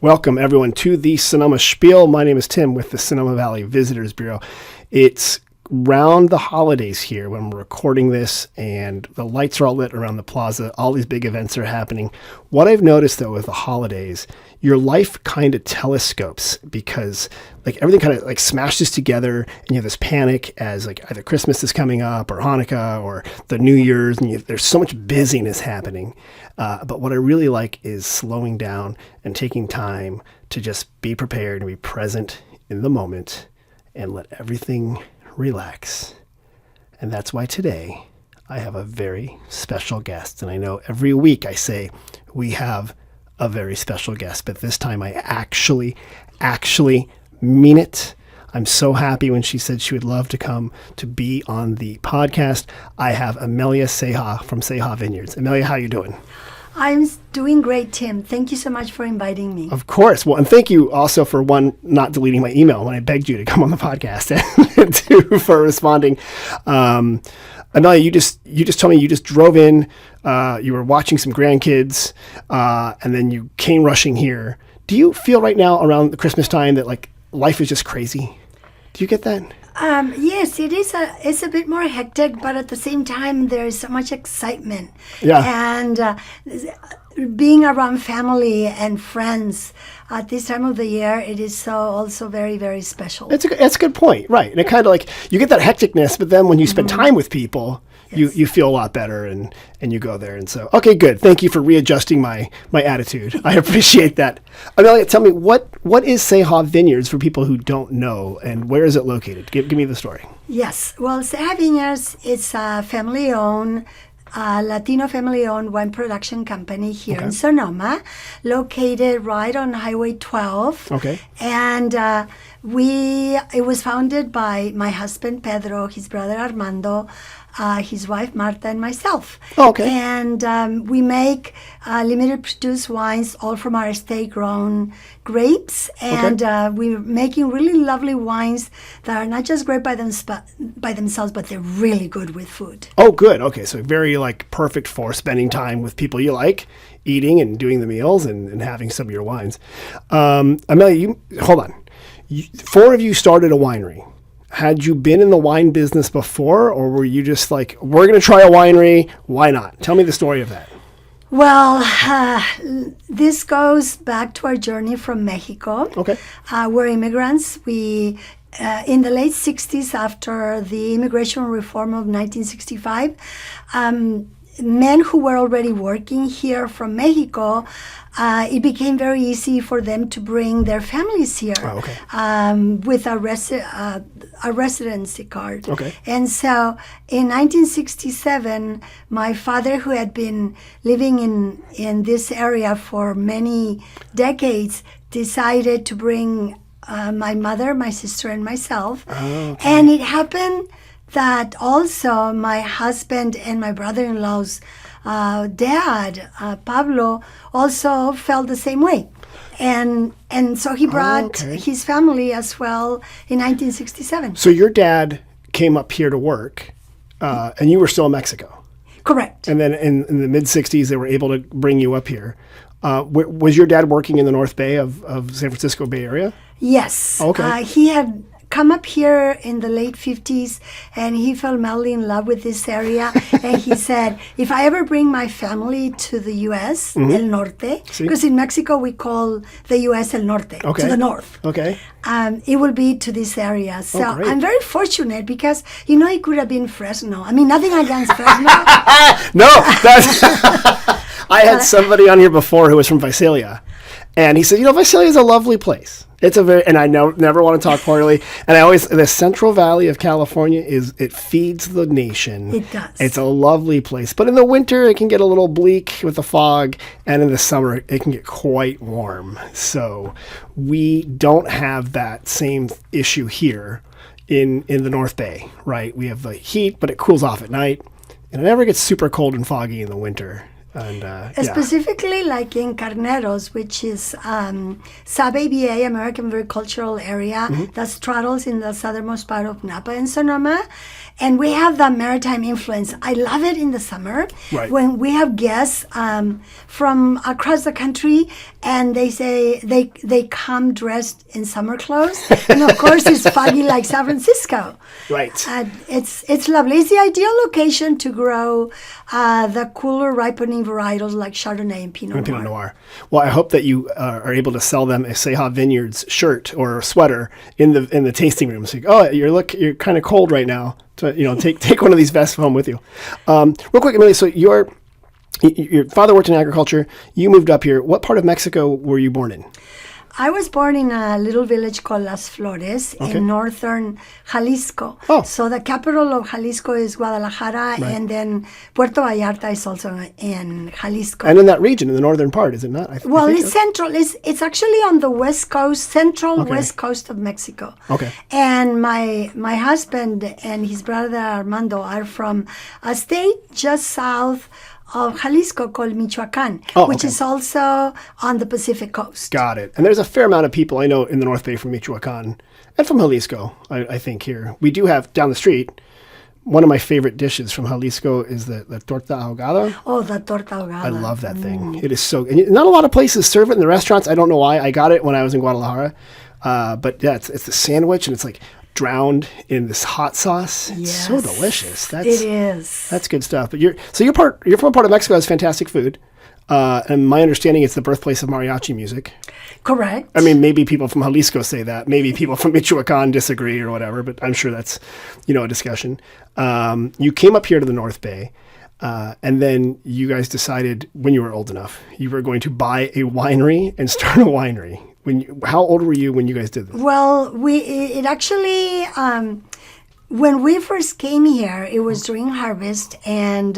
Welcome, everyone, to the Sonoma Spiel. My name is Tim with the Sonoma Valley Visitors Bureau. It's around the holidays here when we're recording this, and the lights are all lit around the plaza. All these big events are happening. What I've noticed, though, with the holidays, your life kind of telescopes because like everything kind of like smashes together, and you have this panic as like either Christmas is coming up or Hanukkah or the New Year's, and there's so much busyness happening. But what I really like is slowing down and taking time to just be prepared and be present in the moment and let everything relax. And that's why today I have a very special guest. And I know every week I say we have a very special guest, but this time I actually mean it. I'm so happy when she said she would love to come to be on the podcast. I have Amelia Ceja from Ceja Vineyards. Amelia, how you doing? I'm doing great, Tim. Thank you so much for inviting me. Of course. Well, and thank you also for not deleting my email when I begged you to come on the podcast, and two, for responding. Amelia, you just told me you just drove in, you were watching some grandkids, and then you came rushing here. Do you feel right now around the Christmas time that like life is just crazy? Do you get that? Yes, it is. It's a bit more hectic, but at the same time, there is so much excitement. Yeah. And being around family and friends at this time of the year, it is also very, very special. That's a good point, right? And it kind of like you get that hecticness, but then when you spend time with people, yes, you feel a lot better, and you go there. And so, okay, good. Thank you for readjusting my attitude. I appreciate that. Amelia, tell me, what is Ceja Vineyards for people who don't know, and where is it located? Give me the story. Yes. Well, Ceja Vineyards is a family-owned, Latino family-owned wine production company here in Sonoma, located right on Highway 12. Okay. And it was founded by my husband, Pedro, his brother, Armando, his wife, Marta, and myself. Oh, okay. And we make limited produce wines, all from our estate-grown grapes. And we're making really lovely wines that are not just great by themselves, but they're really good with food. Oh, good. Okay, so very like perfect for spending time with people you like, eating and doing the meals and having some of your wines. Amelia, hold on. Four of you started a winery. Had you been in the wine business before, or were you just like, we're going to try a winery, why not? Tell me the story of that. Well, this goes back to our journey from Mexico. Okay. We're immigrants. We, in the late 60s, after the immigration reform of 1965, men who were already working here from Mexico, it became very easy for them to bring their families here with a residency card. Okay. And so in 1967, my father, who had been living in this area for many decades, decided to bring my mother, my sister, and myself. Oh, okay. And it happened that also my husband and my brother-in-law's dad, Pablo, also felt the same way. And so he brought his family as well in 1967. So your dad came up here to work, and you were still in Mexico. Correct. And then in the mid-'60s, they were able to bring you up here. Was your dad working in the North Bay of San Francisco Bay Area? Yes. Okay. He had come up here in the late 50s, and he fell madly in love with this area. And he said, if I ever bring my family to the U.S., El Norte, because in Mexico we call the U.S. El Norte, to the north. Okay. It will be to this area. So I'm very fortunate because, it could have been Fresno. I mean, nothing against Fresno. No, I had somebody on here before who was from Visalia, and he said, Visalia is a lovely place. It's and I never want to talk poorly. And the Central Valley of California it feeds the nation. It does. It's a lovely place. But in the winter, it can get a little bleak with the fog. And in the summer, it can get quite warm. So we don't have that same issue here in the North Bay, right? We have the heat, but it cools off at night. And it never gets super cold and foggy in the winter. And Specifically, like in Carneros, which is Sub-ABA, American Agricultural Area, that straddles in the southernmost part of Napa and Sonoma. And we have that maritime influence. I love it in the summer when we have guests from across the country, and they say they come dressed in summer clothes. And of course, it's foggy like San Francisco. Right. It's lovely. It's the ideal location to grow the cooler ripening varietals like Chardonnay and Pinot Noir. Well, I hope that you are able to sell them a Ceja Vineyards shirt or sweater in the tasting room. So, you're kind of cold right now. So, take one of these vests home with you. Real quick, Amelia. So your father worked in agriculture. You moved up here. What part of Mexico were you born in? I was born in a little village called Las Flores in northern Jalisco. Oh. So the capital of Jalisco is Guadalajara, and then Puerto Vallarta is also in Jalisco. And in that region, in the northern part, is it not? It's central. It's actually on the west coast, west coast of Mexico. Okay. And my husband and his brother Armando are from a state just south of Jalisco called Michoacan, which is also on the Pacific coast. Got it. And there's a fair amount of people I know in the North Bay from Michoacan and from Jalisco, I think, here. We do have, down the street, one of my favorite dishes from Jalisco is the torta ahogada. Oh, the torta ahogada. I love that thing. It is so good. Not a lot of places serve it in the restaurants. I don't know why. I got it when I was in Guadalajara. But yeah, it's a sandwich, and it's like drowned in this hot sauce. It's so delicious. It is. That's good stuff. But you're from a part of Mexico that has fantastic food. And my understanding, it's the birthplace of mariachi music. Correct. I mean, maybe people from Jalisco say that. Maybe people from Michoacan disagree or whatever, but I'm sure that's, a discussion. You came up here to the North Bay, and then you guys decided when you were old enough, you were going to buy a winery and start a winery. How old were you when you guys did this? Well, it actually, when we first came here, it was during harvest, and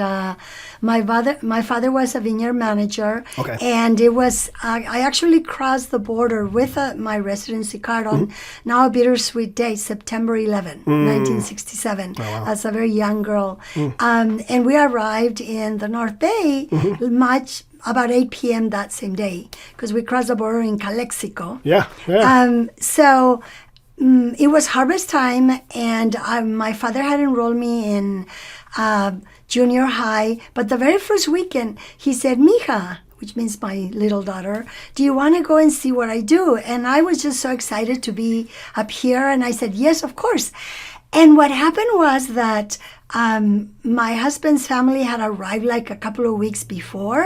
my father was a vineyard manager, and it was I actually crossed the border with my residency card on now a bittersweet day, September 11, 1967, as a very young girl, and we arrived in the North Bay about 8 p.m. that same day, because we crossed the border in Calexico. Yeah. So it was harvest time, and my father had enrolled me in junior high. But the very first weekend, he said, "Mija," which means my little daughter, "do you want to go and see what I do?" And I was just so excited to be up here, and I said, "Yes, of course." And what happened was that my husband's family had arrived like a couple of weeks before,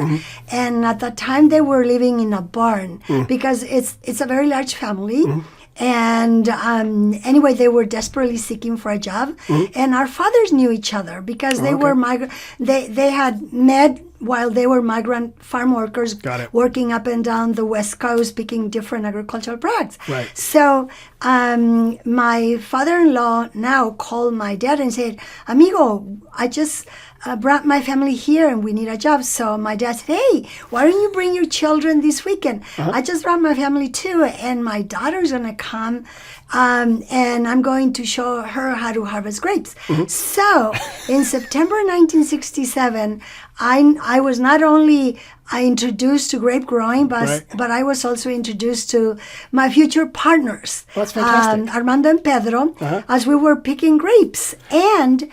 and at that time they were living in a barn because it's a very large family. And anyway, they were desperately seeking for a job, and our fathers knew each other because they were they had met while they were migrant farm workers working up and down the West Coast, picking different agricultural products. Right. So my father-in-law now called my dad and said, "Amigo, I just brought my family here and we need a job." So my dad said, "Hey, why don't you bring your children this weekend? I just brought my family too, and my daughter's going to come, and I'm going to show her how to harvest grapes." So in September 1967, I was not only introduced to grape growing, but I was also introduced to my future partners, that's fantastic. Armando and Pedro, as we were picking grapes. And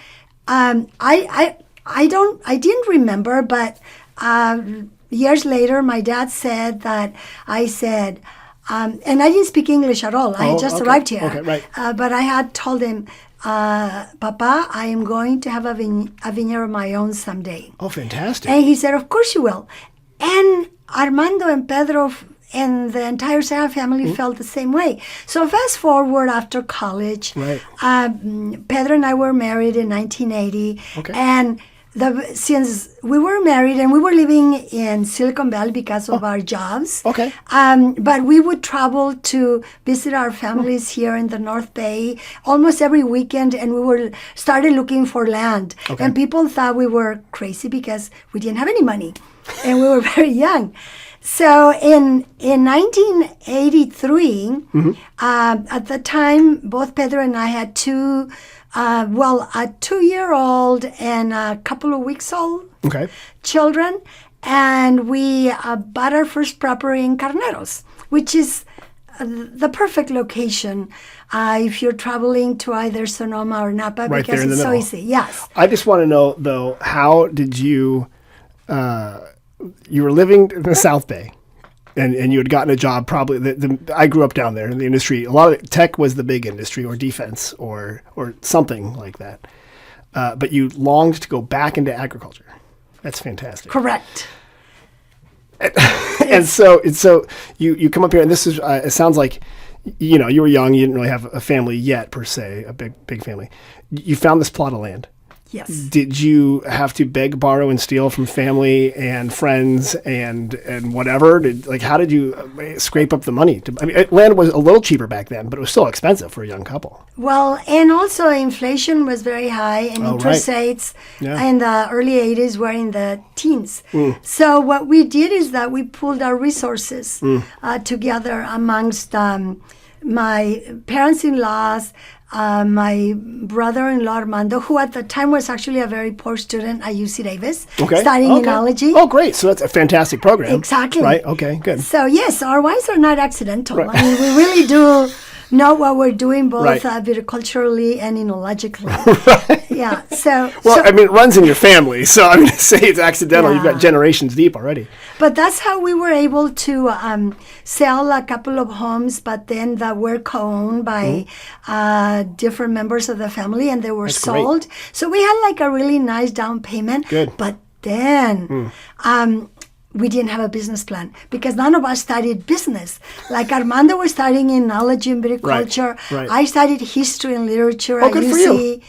I didn't remember, but years later, my dad said that I said, and I didn't speak English at all. I had just arrived here. Okay, right. But I had told him, "Papa, I am going to have a vineyard of my own someday." Oh, fantastic. And he said, "Of course you will." And Armando and Pedro and the entire Ceja family felt the same way. So fast forward after college, Pedro and I were married in 1980. And since we were married and we were living in Silicon Valley because of our jobs, but we would travel to visit our families here in the North Bay almost every weekend, and we started looking for land. And people thought we were crazy because we didn't have any money and we were very young. So in 1983, at the time, both Pedro and I had a 2-year-old and a couple of weeks old children. And we bought our first property in Carneros, which is the perfect location if you're traveling to either Sonoma or Napa, Right because there in the it's so middle. easy. Yes. I just want to know, though, how did you, you were living in the South Bay, and you had gotten a job probably, I grew up down there in the industry. A lot of tech was the big industry, or defense, or something like that. But you longed to go back into agriculture. That's fantastic. Correct. And so you come up here, and this is, it sounds like, you know, you were young, you didn't really have a family yet, per se, a big family. You found this plot of land. Yes. Did you have to beg, borrow, and steal from family and friends and whatever? How did you scrape up the money? Land was a little cheaper back then, but it was still expensive for a young couple. Well, and also inflation was very high, and interest rates in the early 80s were in the teens. So what we did is that we pulled our resources together amongst my parents-in-laws, my brother-in-law Armando, who at the time was actually a very poor student at UC Davis, studying enology. Oh, great. So that's a fantastic program. Exactly. Right? Okay, good. So, yes, our wines are not accidental. Right. I mean, we really do know what we're doing, both viticulturally and enologically. Right. Yeah. So, it runs in your family. So, I'm going to say it's accidental. You've got generations deep already. But that's how we were able to sell a couple of homes, but then that were co-owned by different members of the family, and they were sold. Great. So we had like a really nice down payment. Good. But then we didn't have a business plan because none of us studied business. Like Armando was studying enology and viticulture. Right. I studied history and literature at good UC. For you.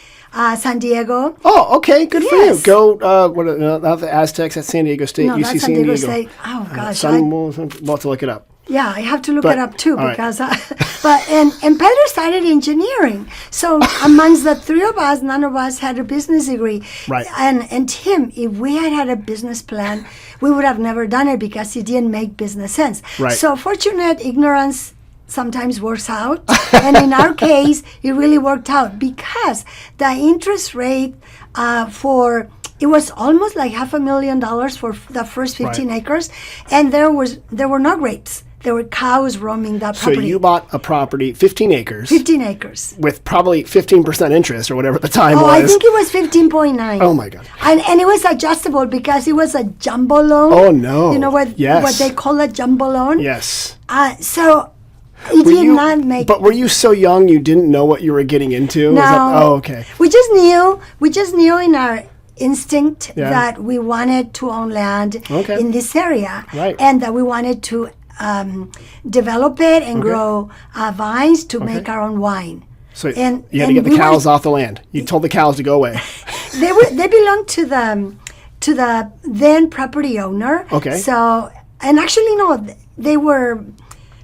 San Diego. Oh, okay, good for you. Go, not the Aztecs at San Diego State, no, UC San Diego State. Oh gosh, we'll have to look it up. Yeah, I have to look it up too because. Right. And Pedro studied engineering. So amongst the three of us, none of us had a business degree. Right. And Tim, if we had a business plan, we would have never done it because it didn't make business sense. Right. So fortunate ignorance sometimes works out, and in our case it really worked out because the interest rate it was almost like $500,000 for the first 15 acres, and there were no grapes. There were cows roaming that property. So you bought a property, 15 acres. 15 acres. With probably 15% interest or whatever at the time was. I think it was 15.9. Oh, my God. And it was adjustable because it was a jumbo loan. Oh, no. You know what they call a jumbo loan? Yes. So it did not make... But were you so young you didn't know what you were getting into? No. Okay. We just knew in our instinct that we wanted to own land in this area. Right. And that we wanted to develop it and grow vines to make our own wine. So you had to get the cows off the land. You told the cows to go away. They belonged to the then property owner. Okay. So, and actually no, they were...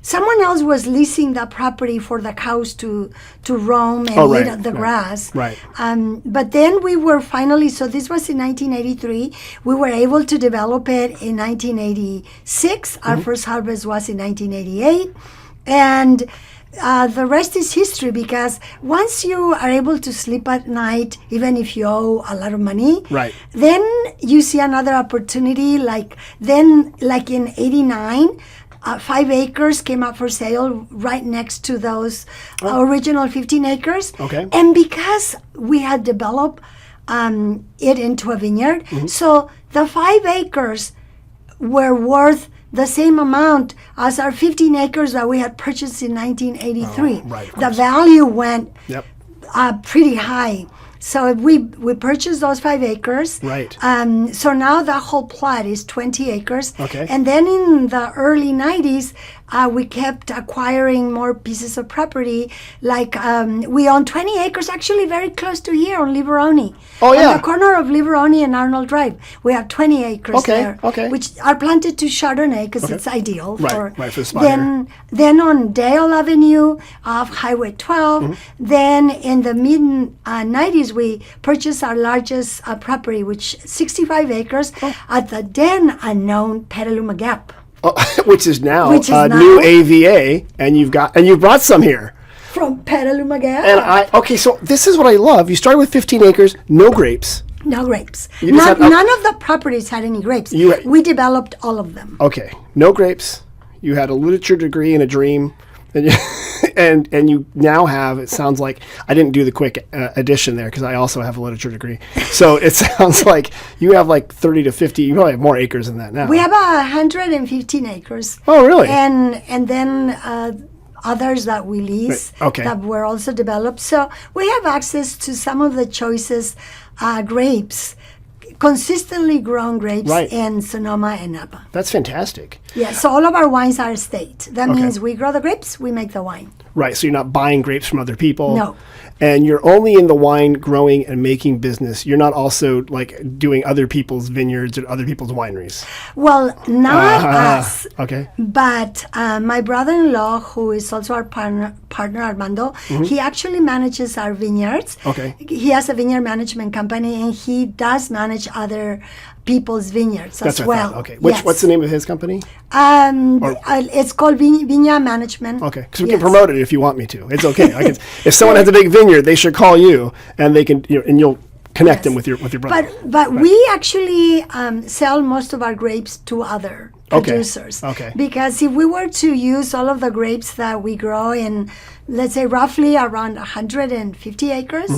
Someone else was leasing the property for the cows to roam and eat the grass. Right. But then we were finally, so this was in 1983. We were able to develop it in 1986. Our first harvest was in 1988. And the rest is history because once you are able to sleep at night, even if you owe a lot of money, then you see another opportunity. Like in 89, 5 acres came up for sale right next to those original 15 acres. Okay. And because we had developed it into a vineyard, so the 5 acres were worth the same amount as our 15 acres that we had purchased in 1983. The value went pretty high. So we purchased those 5 acres. Right. So now the whole plot is 20 acres. Okay. And then in the early 90s, we kept acquiring more pieces of property. Like we own 20 acres actually very close to here on Liberoni. Oh, yeah. On the corner of Liberoni and Arnold Drive. We have 20 acres there. Okay. Which are planted to Chardonnay because it's ideal. For the spire. Then on Dale Avenue off Highway 12. Then in the mid-90s, we purchased our largest property, which 65 acres at the then unknown Petaluma Gap. Which is now new AVA, and you brought some here from Petaluma Gap. And so this is what I love. You started with 15 acres, no grapes. No grapes. You just had- None of the properties had any grapes. We developed all of them. Okay, no grapes. You had a literature degree and a dream, and you, and you now have. It sounds like I didn't do the quick addition there because I also have a literature degree. So it sounds like you have like 30 to 50. You probably have more acres than that now. We have 115 acres. Oh, really? And then others that we lease that were also developed. So we have access to some of the choicest grapes, consistently grown grapes in Sonoma and Napa. That's fantastic. Yeah, so all of our wines are estate. That means we grow the grapes, we make the wine. Right, so you're not buying grapes from other people. No. And you're only in the wine growing and making business. You're not also like doing other people's vineyards or other people's wineries. Well, not us. Okay. But my brother-in-law, who is also our partner Armando, he actually manages our vineyards. Okay. He has a vineyard management company, and he does manage other people's vineyards as well. Okay. What's the name of his company? It's called Vineyard Management. Okay, because we can promote it if you want me to. It's okay. If someone has a big vineyard, they should call you, and they can, and you'll connect them with your brother. But we actually sell most of our grapes to other producers. Okay. Because if we were to use all of the grapes that we grow in, let's say roughly around 150 acres,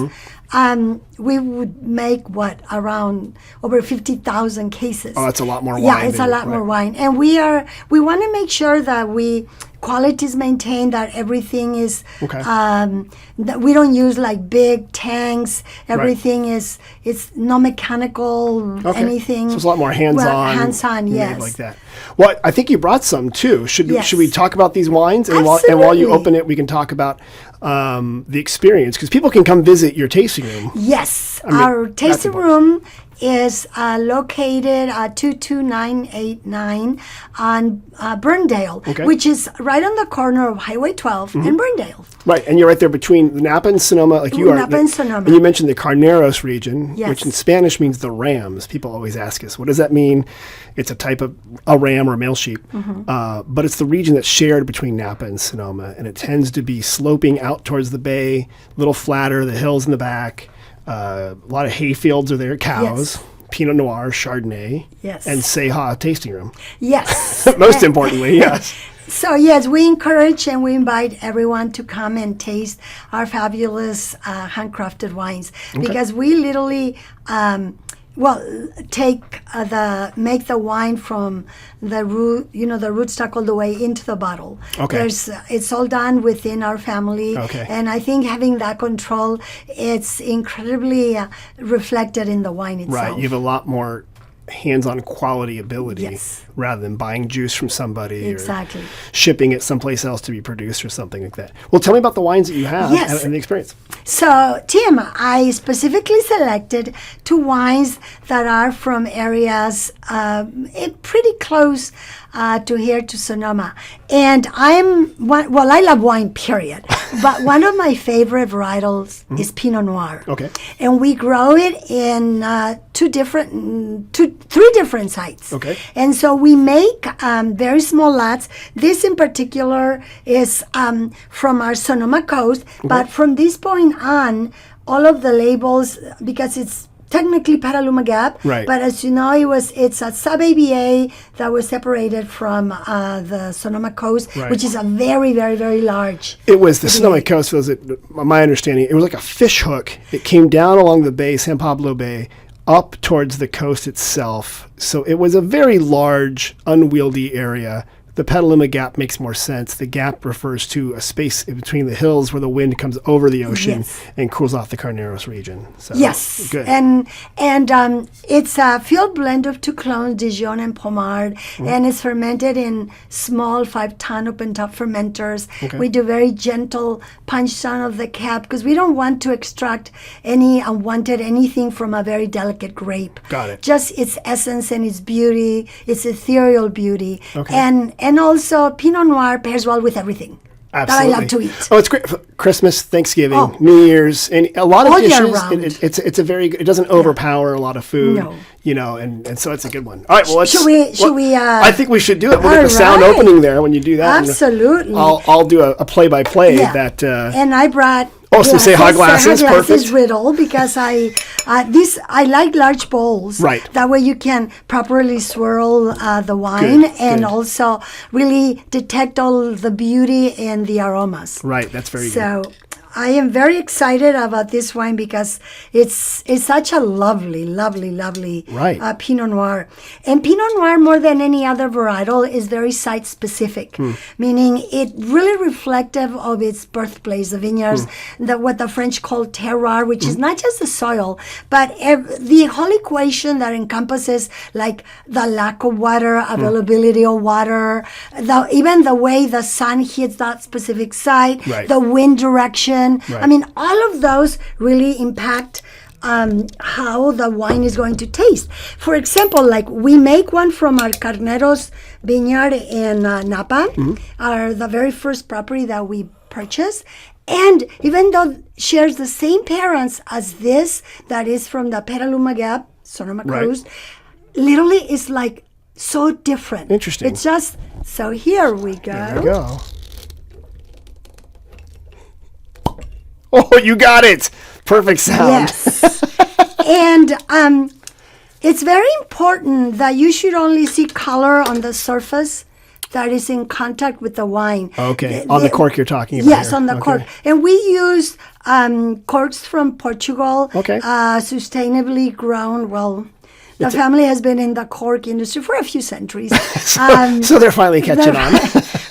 we would make around over 50,000 cases. Oh, that's a lot more wine. Yeah, it's a lot more wine. And we want to make sure that quality is maintained, that everything is, that we don't use like big tanks. Everything is, it's no mechanical, anything. So it's a lot more hands-on. Hands-on, yes. Like that. Well, I think you brought some too. Should we talk about these wines? And while you open it, we can talk about the experience, because people can come visit your tasting room. Yes, our tasting room is located at 22989 on Burndale, which is right on the corner of Highway 12 and Burndale. Right, and you're right there between Napa and Sonoma, like you are. Napa and Sonoma. And you mentioned the Carneros region, which in Spanish means the rams. People always ask us, what does that mean? It's a type of a ram or male sheep, but it's the region that's shared between Napa and Sonoma, and it tends to be sloping out towards the bay, a little flatter, the hills in the back. A lot of hay fields are there, cows, Pinot Noir, Chardonnay, and Ceja tasting room. Yes. Most importantly, yes. So, yes, we encourage and we invite everyone to come and taste our fabulous handcrafted wines, because we literally make the wine from the root, the rootstock all the way into the bottle. It's all done within our family. And I think having that control, it's incredibly reflected in the wine itself. Right, you have a lot more hands-on quality ability rather than buying juice from somebody or shipping it someplace else to be produced or something like that. Well, tell me about the wines that you have and the experience. So, Tim, I specifically selected 2 wines that are from areas pretty close to here to Sonoma. And I love wine, period. But one of my favorite varietals is Pinot Noir. And we grow it in 3 different sites. And so we make very small lots. This in particular is from our Sonoma coast. But from this point on, all of the labels, because it's technically Petaluma Gap, but as you know, it's a sub-ABA that was separated from the Sonoma coast, which is a very, very, very large. It was the Sonoma coast, my understanding, it was like a fish hook. It came down along the bay, San Pablo Bay, up towards the coast itself. So it was a very large, unwieldy area. The Petaluma Gap makes more sense. The gap refers to a space in between the hills where the wind comes over the ocean and cools off the Carneros region. So, good. And it's a field blend of 2 clones, Dijon and Pommard, and it's fermented in small 5-ton open-top fermenters. We do very gentle punch down of the cap because we don't want to extract any unwanted anything from a very delicate grape. Got it. Just its essence and its beauty, its ethereal beauty. And also, Pinot Noir pairs well with everything that I love to eat. Oh, it's great. Christmas, Thanksgiving, New Year's, and a lot of dishes. It's a very good, it doesn't overpower a lot of food. And so it's a good one. All right, well, should we? I think we should do it. We'll get the sound opening there when you do that. Absolutely. I'll do a play-by-play that. And I brought Oh, some Ceja glasses, Ceja glasses perfect. riddle, because I like large bowls. Right. That way you can properly swirl the wine and also really detect all the beauty and the aromas. Right, that's very good. So I am very excited about this wine because it's such a lovely Right. Pinot Noir. And Pinot Noir, more than any other varietal, is very site specific, meaning it really reflective of its birthplace, the vineyards, what the French call terroir, which is not just the soil, but the whole equation that encompasses like the lack of water, availability of water, even the way the sun hits that specific site, Right. the wind direction. Right. I mean, all of those really impact how the wine is going to taste. For example, like we make one from our Carneros vineyard in Napa, the very first property that we purchased. And even though it shares the same parents as this, that is from the Petaluma Gap, Sonoma Right. Coast, literally it's like so different. Interesting. It's just, so here we go. There we go. Oh, you got it. Perfect sound. Yes. And it's very important that you should only see color on the surface that is in contact with the wine. Okay. On the cork you're talking about. Yes, here. on the Okay. cork. And we use corks from Portugal, Okay. sustainably grown. Well, the family has been in the cork industry for a few centuries. So they're finally catching on.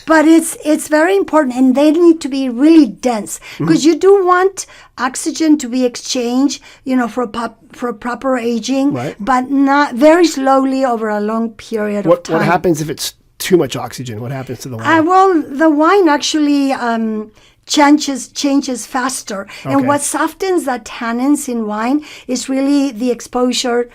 But it's very important, and they need to be really dense because you do want oxygen to be exchanged, for proper aging, Right. but not very slowly over a long period of time. What happens if it's too much oxygen? What happens to the wine? Well, the wine actually changes faster, and Okay. what softens the tannins in wine is really the exposure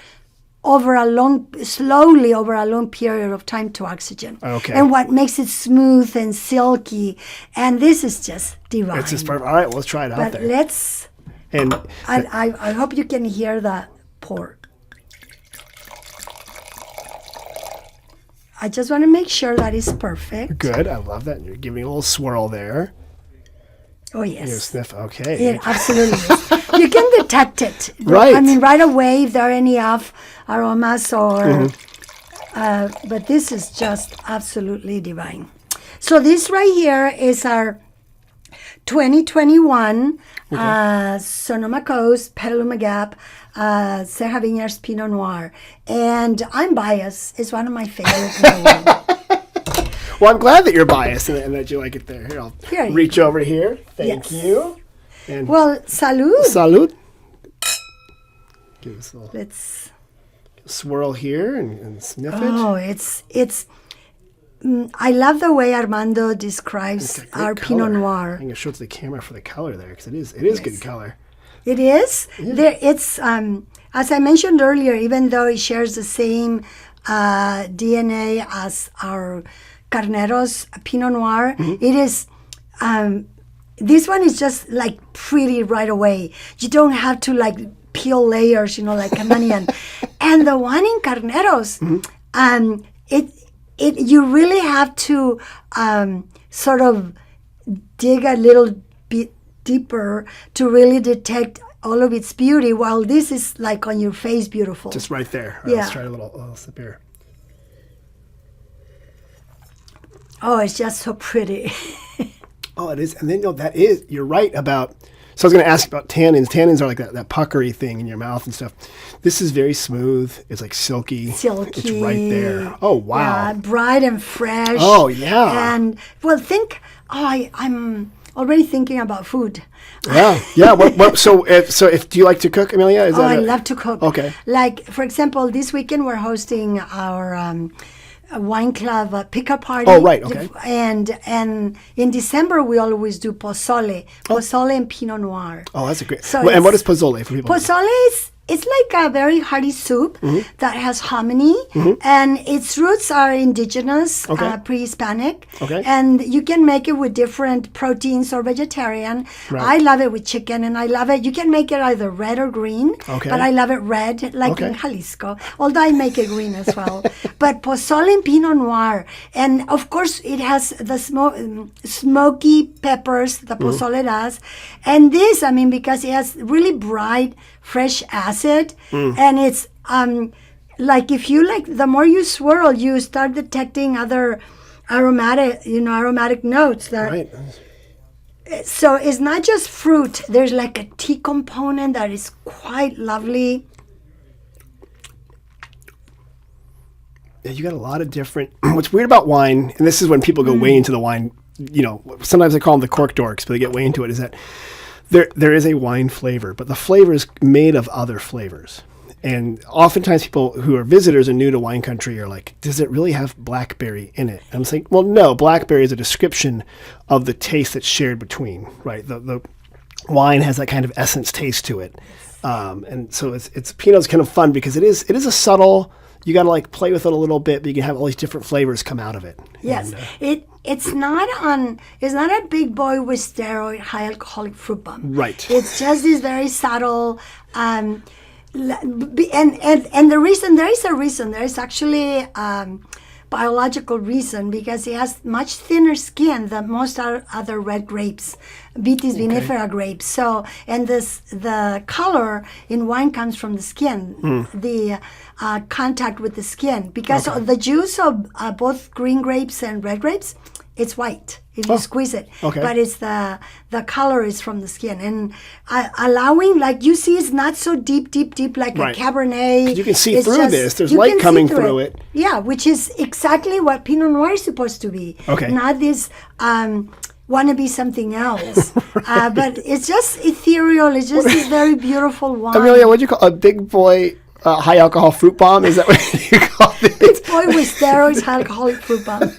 slowly over a long period of time to oxygen. Okay. And what makes it smooth and silky. And this is just divine. It's just perfect. All right, well, let's try it out But there. let's, And I hope you can hear the pour. I just want to make sure that is perfect. good. I love that. You're giving a little swirl there. Oh, yes. You sniff. Okay. It absolutely is. You can detect it. Right. I mean, right away if there are any off aromas or... but this is just absolutely divine. So this right here is our 2021 Sonoma Coast, Petaluma Gap, Ceja Vineyards Pinot Noir. And I'm biased. It's one of my favorites in the world. Well, I'm glad that you're biased and that you like it there. Here, I'll Here you reach over here. Thank Yes. you. And Well, salud. salud. Give us a little Let's... swirl here and sniff it. Oh, it's. I love the way Armando describes It's a great our color. Pinot I'm Noir. going to show it to the camera for the color there because it is good color. It is. There. It's as I mentioned earlier. Even though it shares the same DNA as our Carneros Pinot Noir, it is. This one is just like pretty right away. You don't have to like peel layers, like an onion. And the one in Carneros, you really have to sort of dig a little bit deeper to really detect all of its beauty, while this is like on your face beautiful. Just right there. All right, Yeah. Let's try a little sip here. Oh, it's just so pretty. Oh, it is. And then, you're right about, so I was going to ask about tannins. Tannins are like that puckery thing in your mouth and stuff. This is very smooth. It's like silky. Silky. It's right there. Oh, wow. Yeah, bright and fresh. Oh, yeah. And, well, I'm already thinking about food. Yeah. Yeah. So do you like to cook, Amelia? Is I love to cook. Okay. Like, for example, this weekend we're hosting our wine club pickup party. Oh, right, okay. And in December we always do pozole and Pinot Noir. Oh, that's a great. So And what it's- is pozole for people? Pozole is it's like a very hearty soup that has hominy, and its roots are indigenous, pre-Hispanic, and you can make it with different proteins or vegetarian. Right. I love it with chicken, and I love it. You can make it either red or green, but I love it red, like in Jalisco, although I make it green as well. But pozole and Pinot Noir, and of course it has the smoky peppers, the pozole does, and this, I mean, because it has really bright, fresh acid, and it's like if you the more you swirl, you start detecting other aromatic notes that. Right. So it's not just fruit. There's like a tea component that is quite lovely. Yeah, you got a lot of different. What's weird about wine, and this is when people go way into the wine. Sometimes I call them the cork dorks, but they get way into it. Is that there is a wine flavor, but the flavor is made of other flavors. And oftentimes people who are visitors and new to wine country are like, does it really have blackberry in it? And I'm saying, well, no, blackberry is a description of the taste that's shared between, right? The wine has that kind of essence taste to it. And so it's Pinot's kind of fun because it is a subtle, you got to like play with it a little bit, but you can have all these different flavors come out of it. Yes, and, it's not a big boy with steroid high alcoholic fruit bomb. Right. It's just this very subtle, and the reason, there is actually biological reason, because it has much thinner skin than most other red grapes, Vitis vinifera grapes. So, and the color in wine comes from the skin, the contact with the skin, because the juice of both green grapes and red grapes, it's white if you squeeze it. But it's the color is from the skin, and allowing, like you see, it's not so deep like a Cabernet. You can see through this. There's light coming through it. Yeah, which is exactly what Pinot Noir is supposed to be. Not this want to be something else. But it's just ethereal. It's just this very beautiful wine. Amelia, what do you call a big boy high alcohol fruit bomb? Is that what you call it? Big boy with steroids, high alcoholic fruit bomb.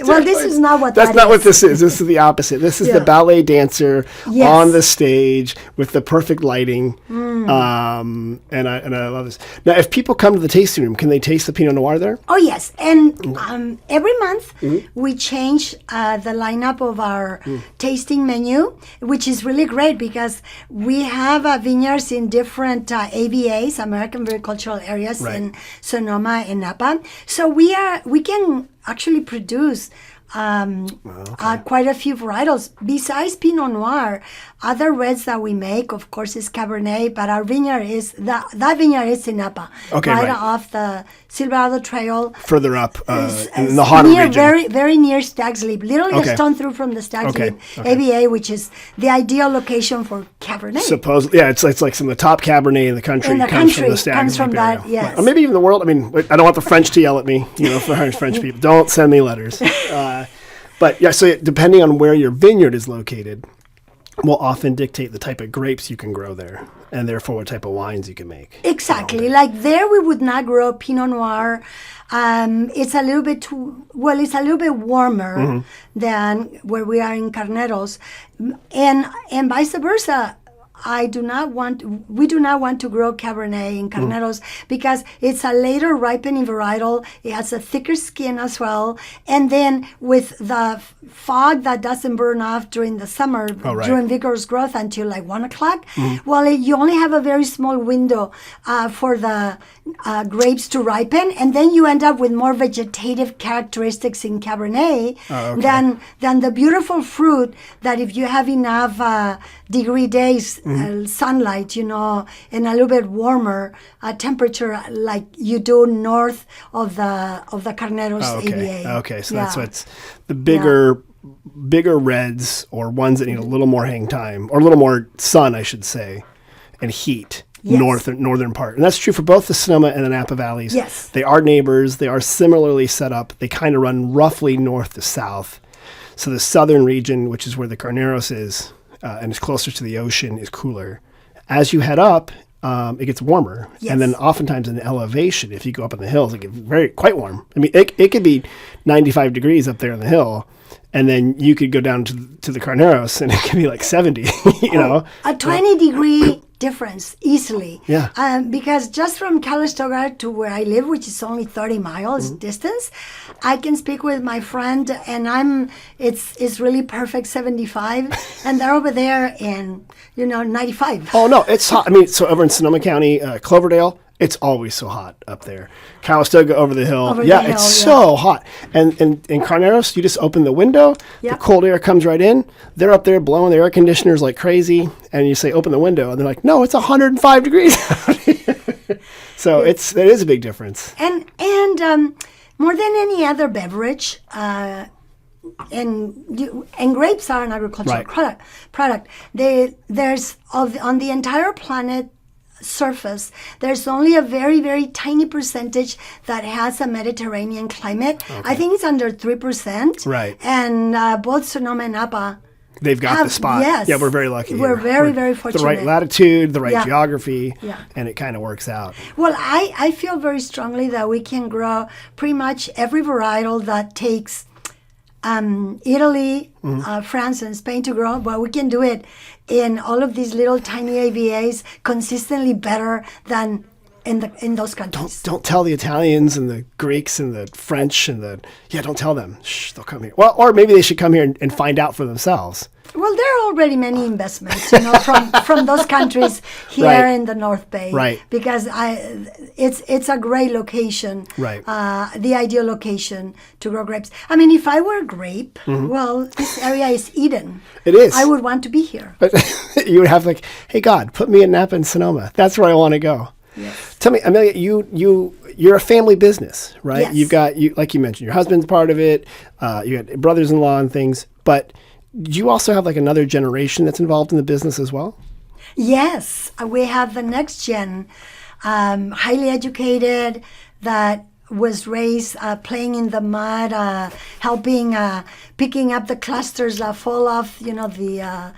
Well, this is not what That's not what this is. This is the opposite. This is the ballet dancer on the stage with the perfect lighting. And I love this. Now, if people come to the tasting room, can they taste the Pinot Noir there? Oh, yes. And every month we change the lineup of our tasting menu, which is really great because we have vineyards in different AVAs, American Agricultural Areas, in Sonoma and Napa. So we can actually produce quite a few varietals. Besides Pinot Noir, other reds that we make, of course, is Cabernet, but our vineyard is, that vineyard is in Napa, off the Silverado Trail. Further up in the hotter region. Very, very near Stag's Leap, literally a stone through from the Stag's Leap AVA, which is the ideal location for Cabernet. Supposedly, it's like some of the top Cabernet in the country comes from the Stag's Leap area. Yes. Or maybe even the world. I mean, I don't want the French to yell at me, for French people. Don't send me letters. But yeah, so depending on where your vineyard is located, will often dictate the type of grapes you can grow there, and therefore what type of wines you can make. Exactly. Like there, we would not grow Pinot Noir. It's a little bit warmer than where we are in Carneros, and vice versa. We do not want to grow Cabernet in Carneros because it's a later ripening varietal. It has a thicker skin as well. And then with the fog that doesn't burn off during the summer, during vigorous growth until like 1 o'clock, you only have a very small window for the grapes to ripen. And then you end up with more vegetative characteristics in Cabernet than the beautiful fruit that if you have enough degree days, sunlight, and a little bit warmer temperature, like you do north of the Carneros AVA. Okay, so that's what's the bigger reds, or ones that need a little more hang time, or a little more sun, I should say, and heat. Northern part. And that's true for both the Sonoma and the Napa valleys. Yes. They are neighbors. They are similarly set up. They kind of run roughly north to south. So the southern region, which is where the Carneros is, and it's closer to the ocean, is cooler. As you head up, it gets warmer. Yes. And then oftentimes in elevation, if you go up in the hills, it gets quite warm. I mean, it could be 95 degrees up there on the hill, and then you could go down to the Carneros, and it could be like 70, A 20-degree difference easily. Yeah. Because just from Calistoga to where I live, which is only 30 miles distance, I can speak with my friend, and it's really perfect 75, and they're over there in 95. Oh no, it's hot. I mean, so over in Sonoma County, Cloverdale, it's always so hot up there. Calistoga over the hill. It's so hot. And in Carneros, you just open the window, the cold air comes right in. They're up there blowing their air conditioners like crazy, and you say, open the window, and they're like, no, it's 105 degrees out here. So it is a big difference. And more than any other beverage, and grapes are an agricultural product. There's on the entire planet surface, there's only a very, very tiny percentage that has a Mediterranean climate. Okay. I think it's under 3%. Right. And both Sonoma and Napa, they've got the spot. Yes. Yeah, we're very lucky. We're very, very fortunate. The right latitude, the right geography, and it kind of works out. Well, I feel very strongly that we can grow pretty much every varietal that takes Italy, France, and Spain to grow, but we can do it in all of these little tiny AVAs consistently better than in those countries. Don't tell the Italians and the Greeks and the French and don't tell them. Shh, they'll come here. Well, or maybe they should come here and find out for themselves. Well, there are already many investments, from those countries here in the North Bay. Right. Because it's a great location. Right. The ideal location to grow grapes. I mean, if I were a grape, well, this area is Eden. It is. I would want to be here. But you would have hey God, put me in Napa and Sonoma. That's where I want to go. Yes. Tell me, Amelia, you're a family business, right? Yes. You've got like you mentioned, your husband's part of it. You got brothers-in-law and things, but do you also have another generation that's involved in the business as well? Yes, we have the next gen, highly educated, that was raised playing in the mud, helping picking up the clusters that fall off, the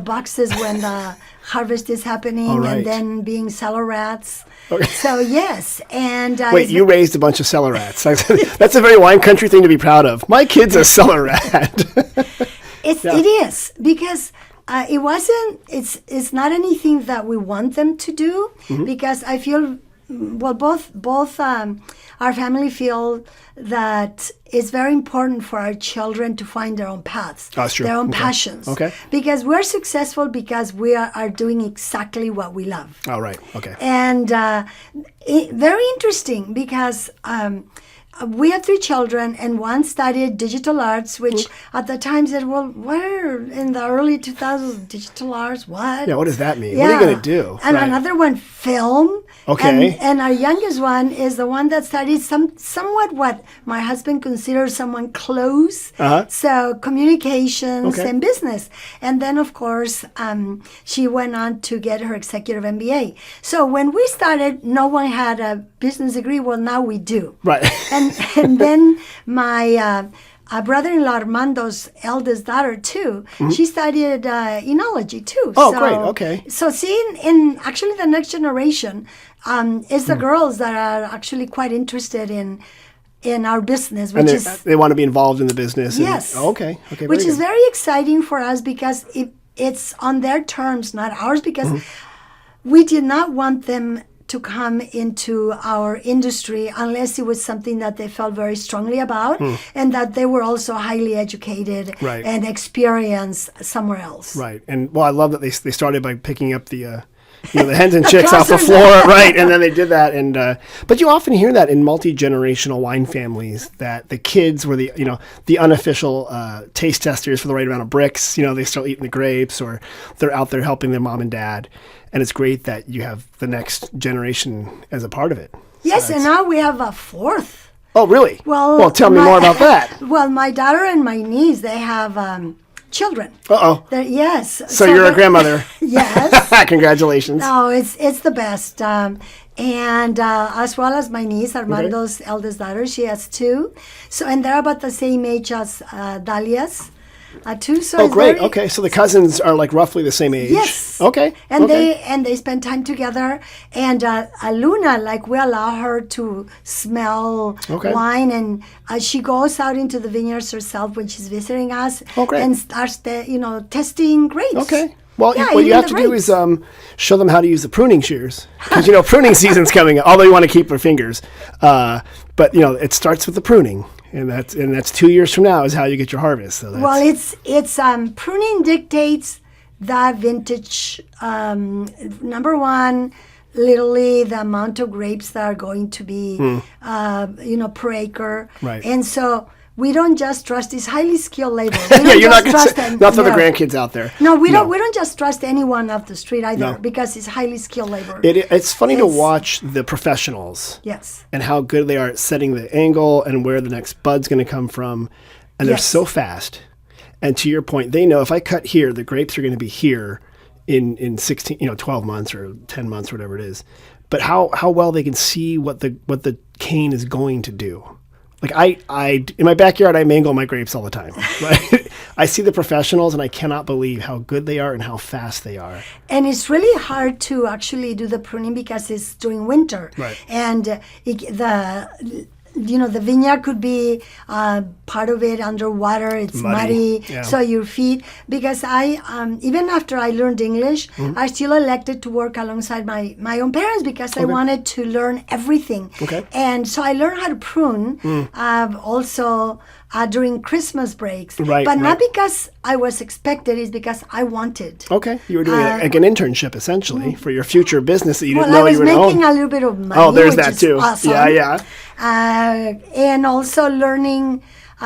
boxes when the harvest is happening, and then being cellar rats. Okay. So yes, and wait, you raised a bunch of cellar rats. That's a very wine country thing to be proud of. My kid's a cellar rat. It is because it wasn't. It's not anything that we want them to do, because I feel both our family feel that it's very important for our children to find their own paths, their own passions. Okay. Because we're successful because we are doing exactly what we love. Oh, right. Okay. And very interesting because we have 3 children, and one studied digital arts, which at the time said, well, where in the early 2000s, digital arts, what? Yeah, what does that mean? Yeah. What are you going to do? And another one, film. Okay. And our youngest one is the one that studied somewhat what my husband considers someone close. So communications and business. And then, of course, she went on to get her executive MBA. So when we started, no one had a business degree. Well, now we do. Right. And then my brother-in-law Armando's eldest daughter too. She studied enology too. Oh, great. Okay. So seeing in actually the next generation is the girls that are actually quite interested in our business, which they want to be involved in the business. Yes. Okay. Which is very exciting for us because it's on their terms, not ours. Because we did not want them to come into our industry unless it was something that they felt very strongly about and that they were also highly educated and experienced somewhere else. Right. And well, I love that they started by picking up the hens and chicks off the floor, right? And then they did that. And but you often hear that in multi-generational wine families that the kids were the unofficial taste testers for the right amount of bricks. They start eating the grapes, or they're out there helping their mom and dad. And it's great that you have the next generation as a part of it. Yes, and now we have a 4th. Oh, really? Well, tell me more about that. Well, my daughter and my niece, they have children. Uh-oh. Yes. So you're a grandmother. Yes. Congratulations. No, it's the best. And as well as my niece, Armando's eldest daughter, she has 2. So, and they're about the same age as Dalia's. 2, so great. Okay, so the cousins are roughly the same age. Yes. Okay. And they spend time together. And Luna, we allow her to smell wine, and she goes out into the vineyards herself when she's visiting us. Oh, great. And starts testing grapes. Okay. Well, Yeah, what you even have the to do is grapes. show them how to use the pruning shears, because pruning season's coming up. Although you want to keep their fingers, but it starts with the pruning, and that's 2 years from now is how you get your harvest. So that's, Well, it's pruning dictates the vintage. Number one, literally the amount of grapes that are going to be, per acre. Right. And so we don't just trust. It's highly skilled labor. We don't yeah, you're not just going to trust say them. not for the No. grandkids out there. No, we don't. We don't just trust anyone off the street either No. because it's highly skilled labor. It's funny to It's- watch the professionals. Yes. And how good they are at setting the angle and where the next bud's going to come from. And they're Yes. so fast. And to your point, they know if I cut here, the grapes are going to be here in 16, 12 months or 10 months, or whatever it is. But how well they can see what the cane is going to do. Like I in my backyard, I mangle my grapes all the time. Right? I see the professionals and I cannot believe how good they are and how fast they are. And it's really hard to actually do the pruning because it's during winter. Right. And the vineyard could be part of it underwater. It's muddy. Yeah. So your feet, because I, even after I learned English, I still elected to work alongside my own parents because I wanted to learn everything. Okay. And so I learned how to prune also during Christmas breaks. Right, But not right. because I was expected, it's because I wanted. Okay. You were doing like an internship essentially for your future business that you didn't Well, know I you was were going to making own. a little bit of money. Oh, there's which that is too. Awesome. Yeah. And also learning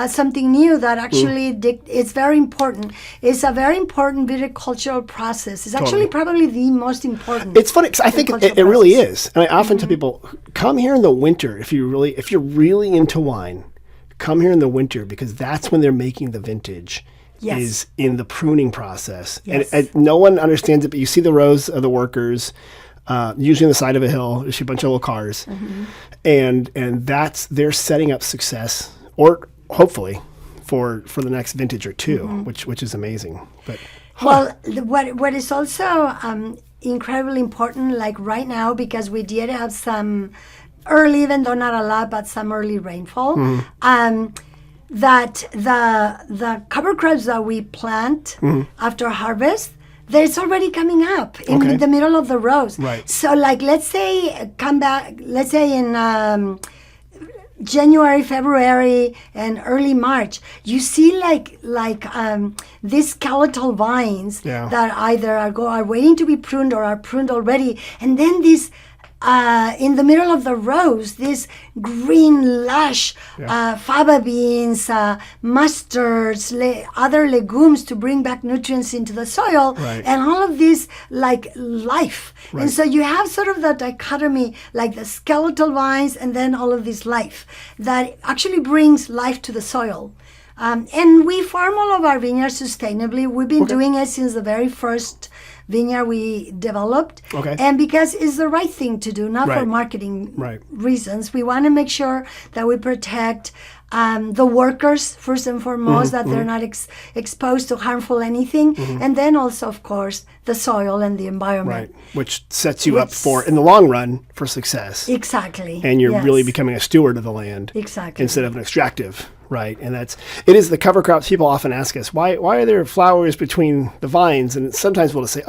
something new that actually it's very important. It's a very important viticultural process. It's actually probably the most important. It's funny because I think it really is, and I often tell people, come here in the winter if you're really into wine. Come here in the winter because that's when they're making the vintage. Yes. Is in the pruning process, Yes. and no one understands it. But you see the rows of the workers, usually on the side of a hill. You see a bunch of little cars, and they're setting up success, or hopefully, for the next vintage or two, which is amazing. But Well, what is also incredibly important, like right now, because we did have some early, even though not a lot, but some early rainfall, that the cover crops that we plant after harvest, it's already coming up in the middle of the rows. Right. So, like, let's say in January, February, and early March, you see these skeletal vines that either are waiting to be pruned or are pruned already, and then these. In the middle of the rows, these green, lush faba beans, mustards, other legumes to bring back nutrients into the soil, and all of this like life. Right. And so you have sort of the dichotomy, like the skeletal vines and then all of this life that actually brings life to the soil. And we farm all of our vineyards sustainably. We've been doing it since the very first vineyard we developed. Okay. And because it's the right thing to do, not for Right. marketing Right. reasons. We want to make sure that we protect the workers, first and foremost, that they're not exposed to harmful anything. And then also, of course, the soil and the environment. right, which sets you up for, in the long run, for success. Exactly. And you're really Yes. becoming a steward of the land. Exactly. Instead of an extractive, right? And it is the cover crops. People often ask us, why are there flowers between the vines? And sometimes we'll just say,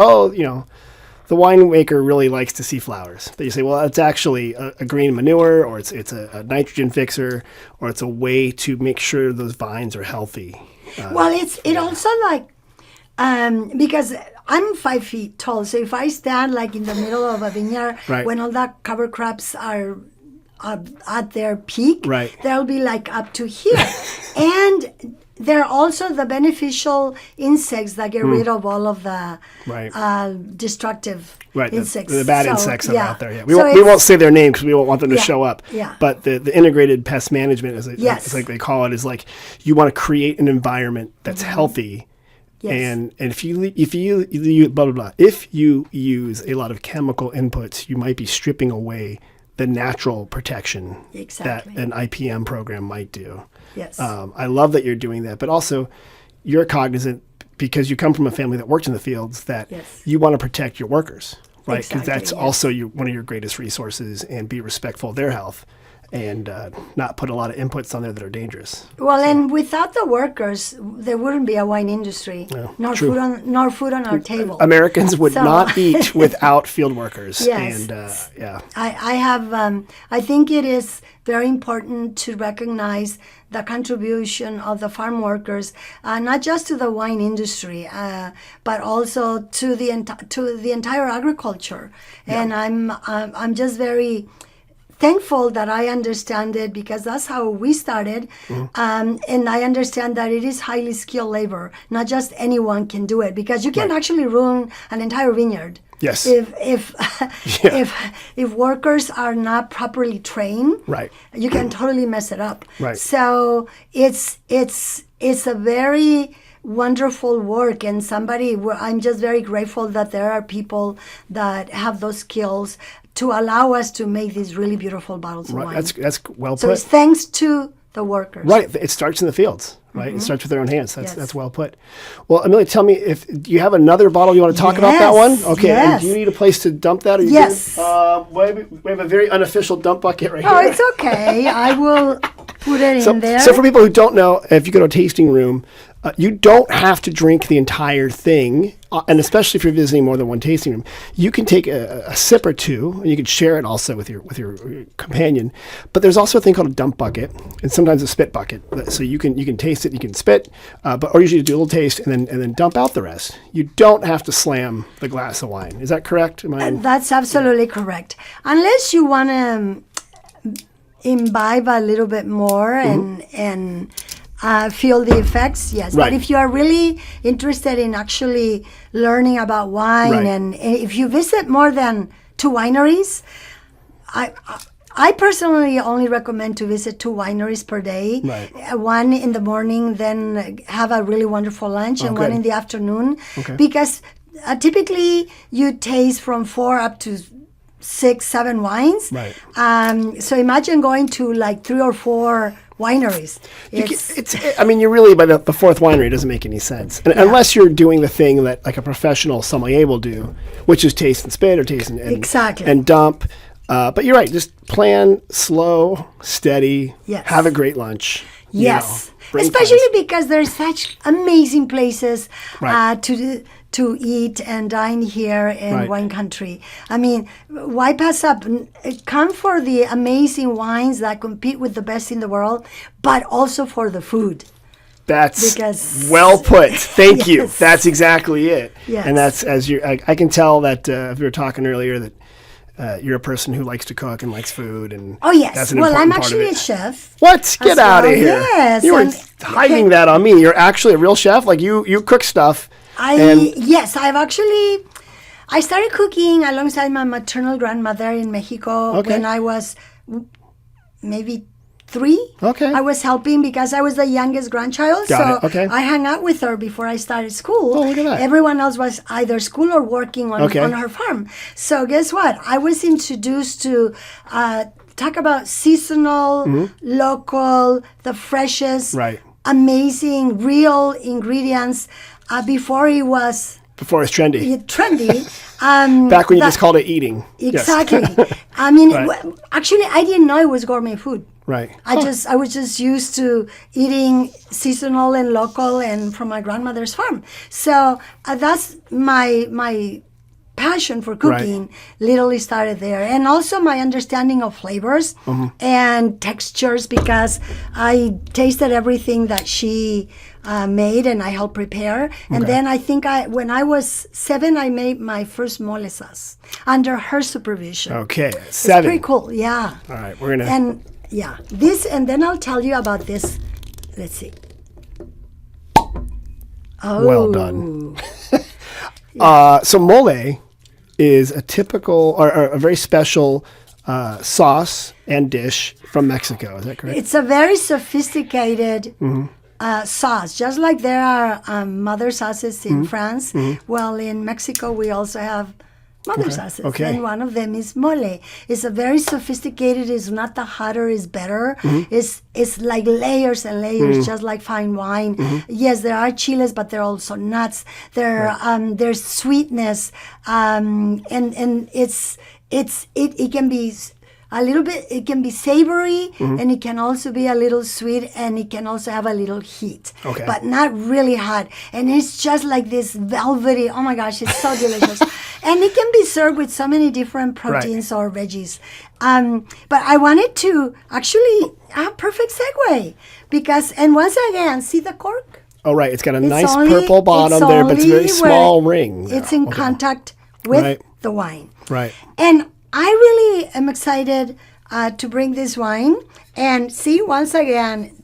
the winemaker really likes to see flowers. But you say, well, it's actually a green manure, or it's a nitrogen fixer, or it's a way to make sure those vines are healthy. Well, it also like, because I'm 5 feet tall, so if I stand like in the middle of a vineyard Right. when all the cover crops are at their peak, Right. they'll be like up to here. And there are also the beneficial insects that get rid of all of the destructive Right, insects. the bad So, insects that are out there. Yeah, we So won't say their name because we won't want them to Yeah, show up. yeah. But the integrated pest management, as Yes. like they call it, is like you want to create an environment that's healthy. Yes. And if you blah blah blah, if you use a lot of chemical inputs, you might be stripping away the natural protection Exactly. that an IPM program might do. Yes. I love that you're doing that, but also you're cognizant because you come from a family that worked in the fields that Yes. you want to protect your workers, right? Because Exactly, that's yes. also one of your greatest resources, and be respectful of their health. and not put a lot of inputs on there that are dangerous. Well, and without the workers, there wouldn't be a wine industry, nor true. food on our table. Americans would So- not eat without field workers. Yes. And yeah. I have. I think it is very important to recognize the contribution of the farm workers, not just to the wine industry, but also to the entire agriculture. Yeah. And I'm just very thankful that I understand it, because that's how we started. And I understand that it is highly skilled labor. Not just anyone can do it, because you can actually ruin an entire vineyard. Yes. If workers are not properly trained, Right. you can totally mess it up. Right. So it's a very wonderful work, and I'm just very grateful that there are people that have those skills to allow us to make these really beautiful bottles of wine. That's well So put. it's thanks to the workers. Right. It starts in the fields, right? It starts with their own hands. That's Yes. well put. Well, Amelia, tell me, do you have another bottle you want to talk about that one? Yes, Okay. And yes. do you need a place to dump that? Or you Yes. good? We have a very unofficial dump bucket right Oh, here. it's okay. I will put it in there. So for people who don't know, if you go to a tasting room, you don't have to drink the entire thing, and especially if you're visiting more than one tasting room, you can take a sip or two, and you can share it also with your companion. But there's also a thing called a dump bucket, and sometimes a spit bucket. So you can taste it, you can spit, or usually do a little taste and then dump out the rest. You don't have to slam the glass of wine. Is that correct? That's absolutely correct. Unless you want to imbibe a little bit more and feel the effects, yes. Right. But if you are really interested in actually learning about wine, Right. and if you visit more than 2 wineries, I personally only recommend to visit 2 wineries per day. Right. One in the morning, then have a really wonderful lunch, and one good. in the afternoon. Okay. Because typically you taste from 4 up to 6, 7 wines. Right. So imagine going to like 3 or 4 wineries. You're really by the fourth winery. It doesn't make any sense, unless you're doing the thing that like a professional sommelier will do, which is taste and spit or taste and Exactly. and dump. But you're right. Just plan slow, steady. Yes. Have a great lunch. Yes, bring especially friends. because there's such amazing places Right. to eat and dine here in Right. wine country. I mean, why pass up? Come for the amazing wines that compete with the best in the world, but also for the food. That's Because- well put. Thank you. Yes. That's exactly it. Yes. And that's I can tell that if we were talking earlier that you're a person who likes to cook and likes food, and Oh yes. that's an Well, I'm important part of actually it. a chef. What? Get as out of well. here! Yes, You were and- hiding that on me. You're actually a real chef. Like you cook stuff. Yes, I started cooking alongside my maternal grandmother in Mexico Okay. when I was maybe 3. Okay. I was helping because I was the youngest grandchild. Got so it. Okay. I hung out with her before I started school. Oh, look at that. Everyone else was either school or working on her farm. So guess what? I was introduced to talk about seasonal, local, the freshest, Right. amazing, real ingredients before it was Before it's trendy. trendy. Back when you just called it eating. Yes. Exactly. I mean, Right. actually, I didn't know it was gourmet food. Right. I was just used to eating seasonal and local and from my grandmother's farm. So that's my passion for cooking literally started there, and also my understanding of flavors and textures, because I tasted everything that she made and I helped prepare. And then I think when I was 7, I made my first mole sauce under her supervision. Okay. It's 7. pretty cool. Yeah. All right. We're gonna. And yeah, this, and then I'll tell you about this. Let's see. Oh, Well done. So mole is a typical or a very special sauce and dish from Mexico. Is that correct? It's a very sophisticated sauce, just like there are mother sauces in France. Well, in Mexico, we also have mother sauces, Okay. and one of them is mole. It's a very sophisticated. It's not the hotter is better. It's like layers and layers, just like fine wine. Yes, there are chiles, but there are also nuts. There's sweetness, and it can be a little bit, it can be savory, and it can also be a little sweet, and it can also have a little heat, but not really hot. And it's just like this velvety, oh my gosh, it's so delicious. And it can be served with so many different proteins or veggies. But I wanted to actually, perfect segue, because, and once again, see the cork? Oh, right. It's got a nice purple bottom there, but it's a very small ring. It's in contact with the wine. Right. And I really am excited to bring this wine. And see, once again,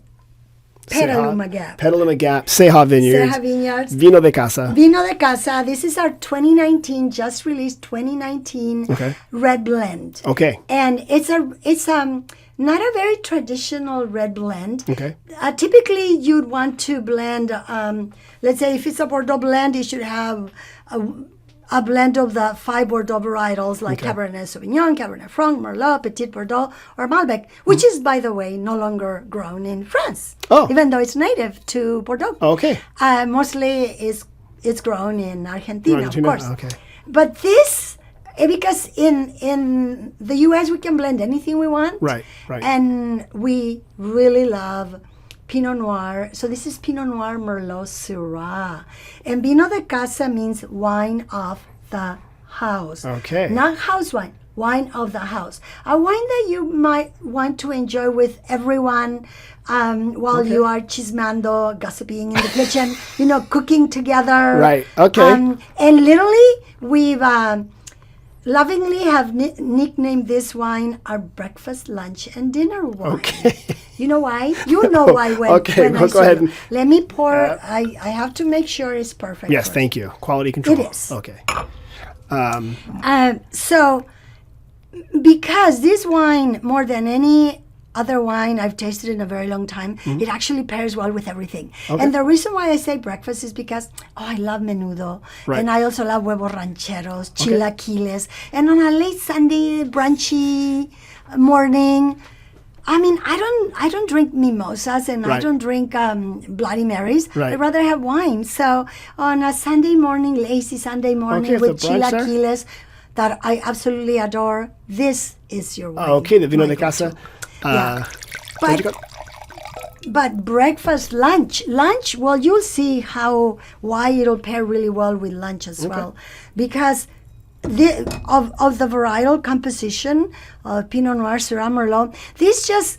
Pedro Ceja Vineyards. Ceja Vineyards. Vino de Casa. Vino de Casa. This is our 2019, just released 2019 red blend. Okay. And it's not a very traditional red blend. Okay. Typically, you'd want to blend, let's say if it's a Bordeaux blend, it should have a blend of the 5 Bordeaux varietals like Cabernet Sauvignon, Cabernet Franc, Merlot, Petit Bordeaux, or Malbec, which is, by the way, no longer grown in France, even though it's native to Bordeaux. Okay. Mostly it's grown in Argentina, of course. Okay. But this, because in the U.S. we can blend anything we want. Right. And we really love Pinot Noir. So this is Pinot Noir Merlot Syrah. And Vino de Casa means wine of the house. Okay. Not house wine, wine of the house. A wine that you might want to enjoy with everyone while you are chismando, gossiping in the kitchen, cooking together. Right, okay. And literally, we've lovingly have nicknamed this wine our breakfast, lunch, and dinner wine. Okay. You know why? You know why when I go ahead. Let me pour. I have to make sure it's perfect. Yes, thank you. Quality control. It is. Okay. So, because this wine, more than any other wine I've tasted in a very long time, it actually pairs well with everything. Okay. And the reason why I say breakfast is because, I love menudo. Right. And I also love huevos rancheros, chilaquiles. And on a late Sunday, brunchy morning, I mean, I don't drink mimosas and I don't drink Bloody Marys. Right. I'd rather have wine. So on a Sunday morning, lazy Sunday morning with chilaquiles that I absolutely adore, this is your wine. Okay, the Vino de Casa. But breakfast, lunch, well, you'll see why it'll pair really well with lunch as well. Because of the varietal composition of Pinot Noir, Syrah, Merlot, this just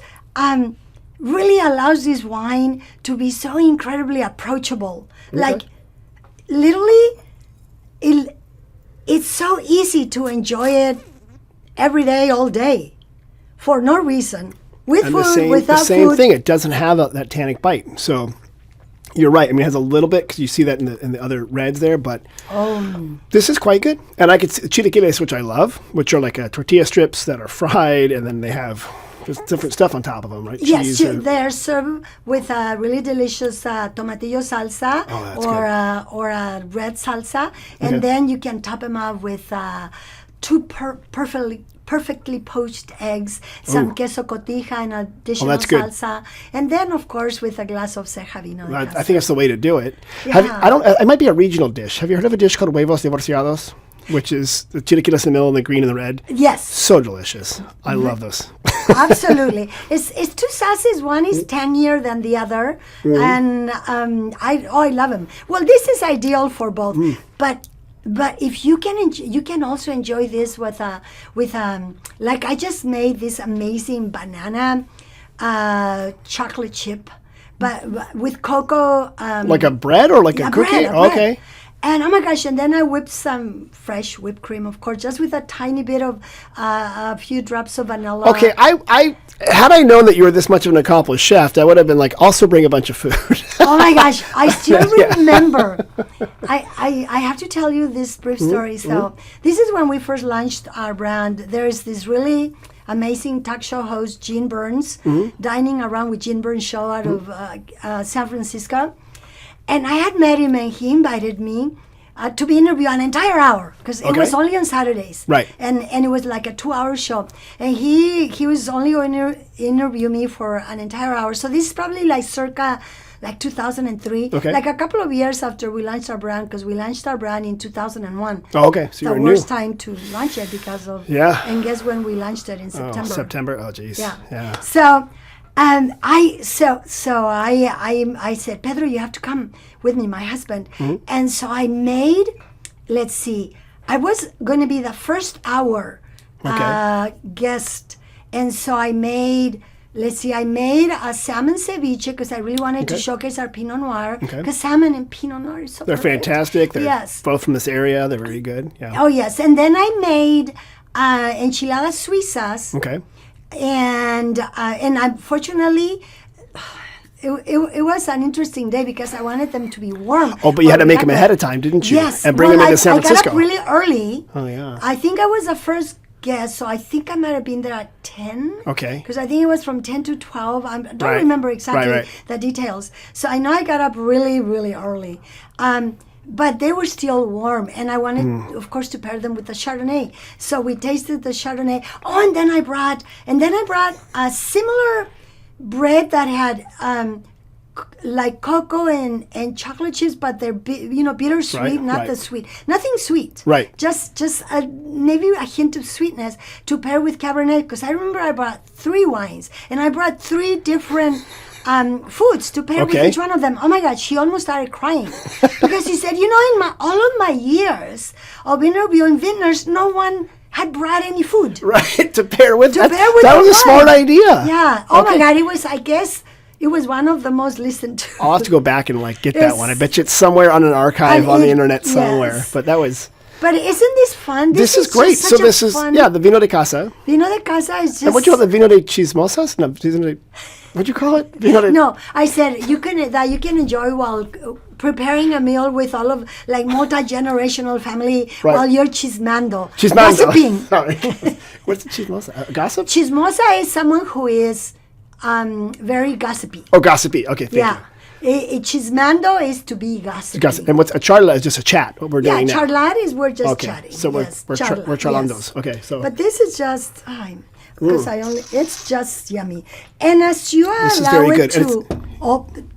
really allows this wine to be so incredibly approachable. Like, literally, it's so easy to enjoy it every day, all day, for no reason. With food, without food. The same thing. It doesn't have that tannic bite. So you're right. I mean, it has a little bit because you see that in the other reds there, but this is quite good. And I could see chilaquiles, which I love, which are like tortilla strips that are fried, and then they have just different stuff on top of them, right? Yes, they're served with a really delicious tomatillo salsa or a red salsa, and then you can top them up with two perfectly poached eggs, some queso cotija and additional salsa, and then of course with a glass of Ceja Vino. I think that's the way to do it. Yeah. It might be a regional dish. Have you heard of a dish called huevos divorciados, which is the chilaquiles in the middle and the green and the red? Yes. So delicious. I love this. Absolutely. It's two sauces. One is tangier than the other, and I love them. Well, this is ideal for both, But if you can also enjoy this with like I just made this amazing banana chocolate chip, but with cocoa. Like a bread or like a cookie? Okay. And oh my gosh! And then I whipped some fresh whipped cream, of course, just with a tiny bit of a few drops of vanilla. Okay, I had I known that you were this much of an accomplished chef, I would have been like, also bring a bunch of food. Oh my gosh! I still remember. I have to tell you this brief story. So this is when we first launched our brand. There is this really amazing talk show host, Gene Burns, Dining Around with Gene Burns show out of San Francisco. And I had met him, and he invited me to be interviewed an entire hour because it was only on Saturdays. Right. And it was like a 2-hour show. And he was only going to interview me for an entire hour. So this is probably like circa like 2003. Okay. Like a couple of years after we launched our brand, because we launched our brand in 2001. Oh, okay. So The you're worst new. time to launch it because of... Yeah. And guess when we launched it? In September. Oh, September. Oh, geez. Yeah. So, I said, Pedro, you have to come with me, my husband. And so I made, let's see, I was going to be the first hour guest. And so I made, I made a salmon ceviche because I really wanted to showcase our Pinot Noir. Because salmon and Pinot Noir is so They're perfect. fantastic. They're both from this area. They're very good. Yeah. Oh, yes. And then I made enchiladas suizas. Okay. And unfortunately, it was an interesting day because I wanted them to be warm. Oh, but you had to make them ahead of time, didn't you? Yes. And bring them into San Francisco. I got up really early. Oh, yeah. I think I was the first guest, so I think I might have been there at 10. Okay. Because I think it was from 10 to 12. I don't remember exactly the details. So I know I got up really, really early. But they were still warm, and I wanted, of course, to pair them with the Chardonnay. So we tasted the Chardonnay. Oh, and then I brought a similar bread that had like cocoa and chocolate chips, but they're bittersweet, not the sweet, nothing sweet. Right. Just maybe a hint of sweetness to pair with Cabernet. Because I remember I brought 3 wines, and I brought 3 different foods to pair with each one of them. Oh my God, she almost started crying because she said, in all of my years of interviewing vintners, no one had brought any food. Right, to pair with. That was a smart idea. Yeah. Oh my God, I guess it was one of the most listened to. I'll have to go back and get that one. I bet you it's somewhere on an archive on the internet somewhere. Yes. But that was. But isn't this fun? This is great. So this is the Vino de Casa. Vino de Casa is just. And what do you call the Vino de Chismosas? No, what'd you call it? No, I said you can enjoy while preparing a meal with all of multi-generational family while you're chismando. Gossiping. Sorry. What's the chismosa? Gossip? Chismosa is someone who is very gossipy. Oh, gossipy. Okay, thank you. Chismando is to be gossipy. Gossip. And what's a charla is just a chat. What we're doing now. Charlar is we're just chatting. So we're charlandos. Yes. Okay, so. But this is just because it's just yummy. And as you allow it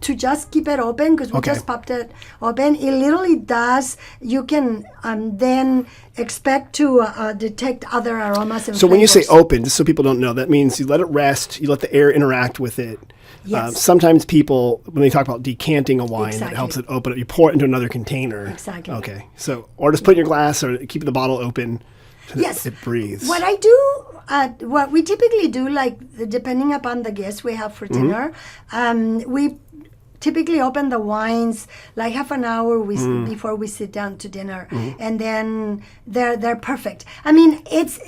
to just keep it open, because we just popped it open, it literally does. You can then expect to detect other aromas and So flavors. when you say open, just so people don't know, that means you let it rest, you let the air interact with it. Yes. Sometimes people, when they talk about decanting a wine, it helps it open up. You pour it into another container. Exactly. Okay. So, or just put it in your glass or keep the bottle open so that it breathes. What I do, what we typically do, depending upon the guests we have for dinner, we typically open the wines half an hour before we sit down to dinner, and then they're perfect. I mean, it's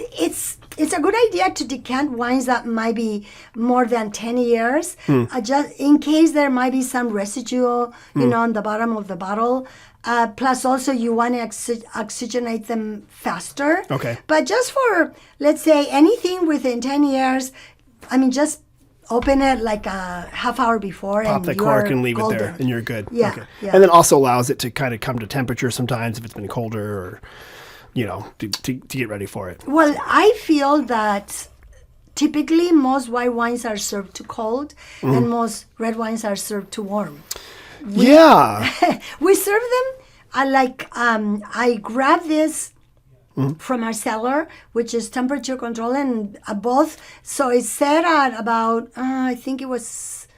a good idea to decant wines that might be more than 10 years, just in case there might be some residual, on the bottom of the bottle. Plus, also you want to oxygenate them faster. Okay. But just for, let's say, anything within 10 years, I mean, just open it a half hour before. Pop and the cork and leave golden. it there, and you're good. Yeah, okay. yeah. And then also allows it to kind of come to temperature sometimes if it's been colder or, to get ready for it. Well, I feel that typically most white wines are served too cold and most red wines are served too warm. We serve them I grab this from our cellar, which is temperature control, and both. So it's set at about, I think it was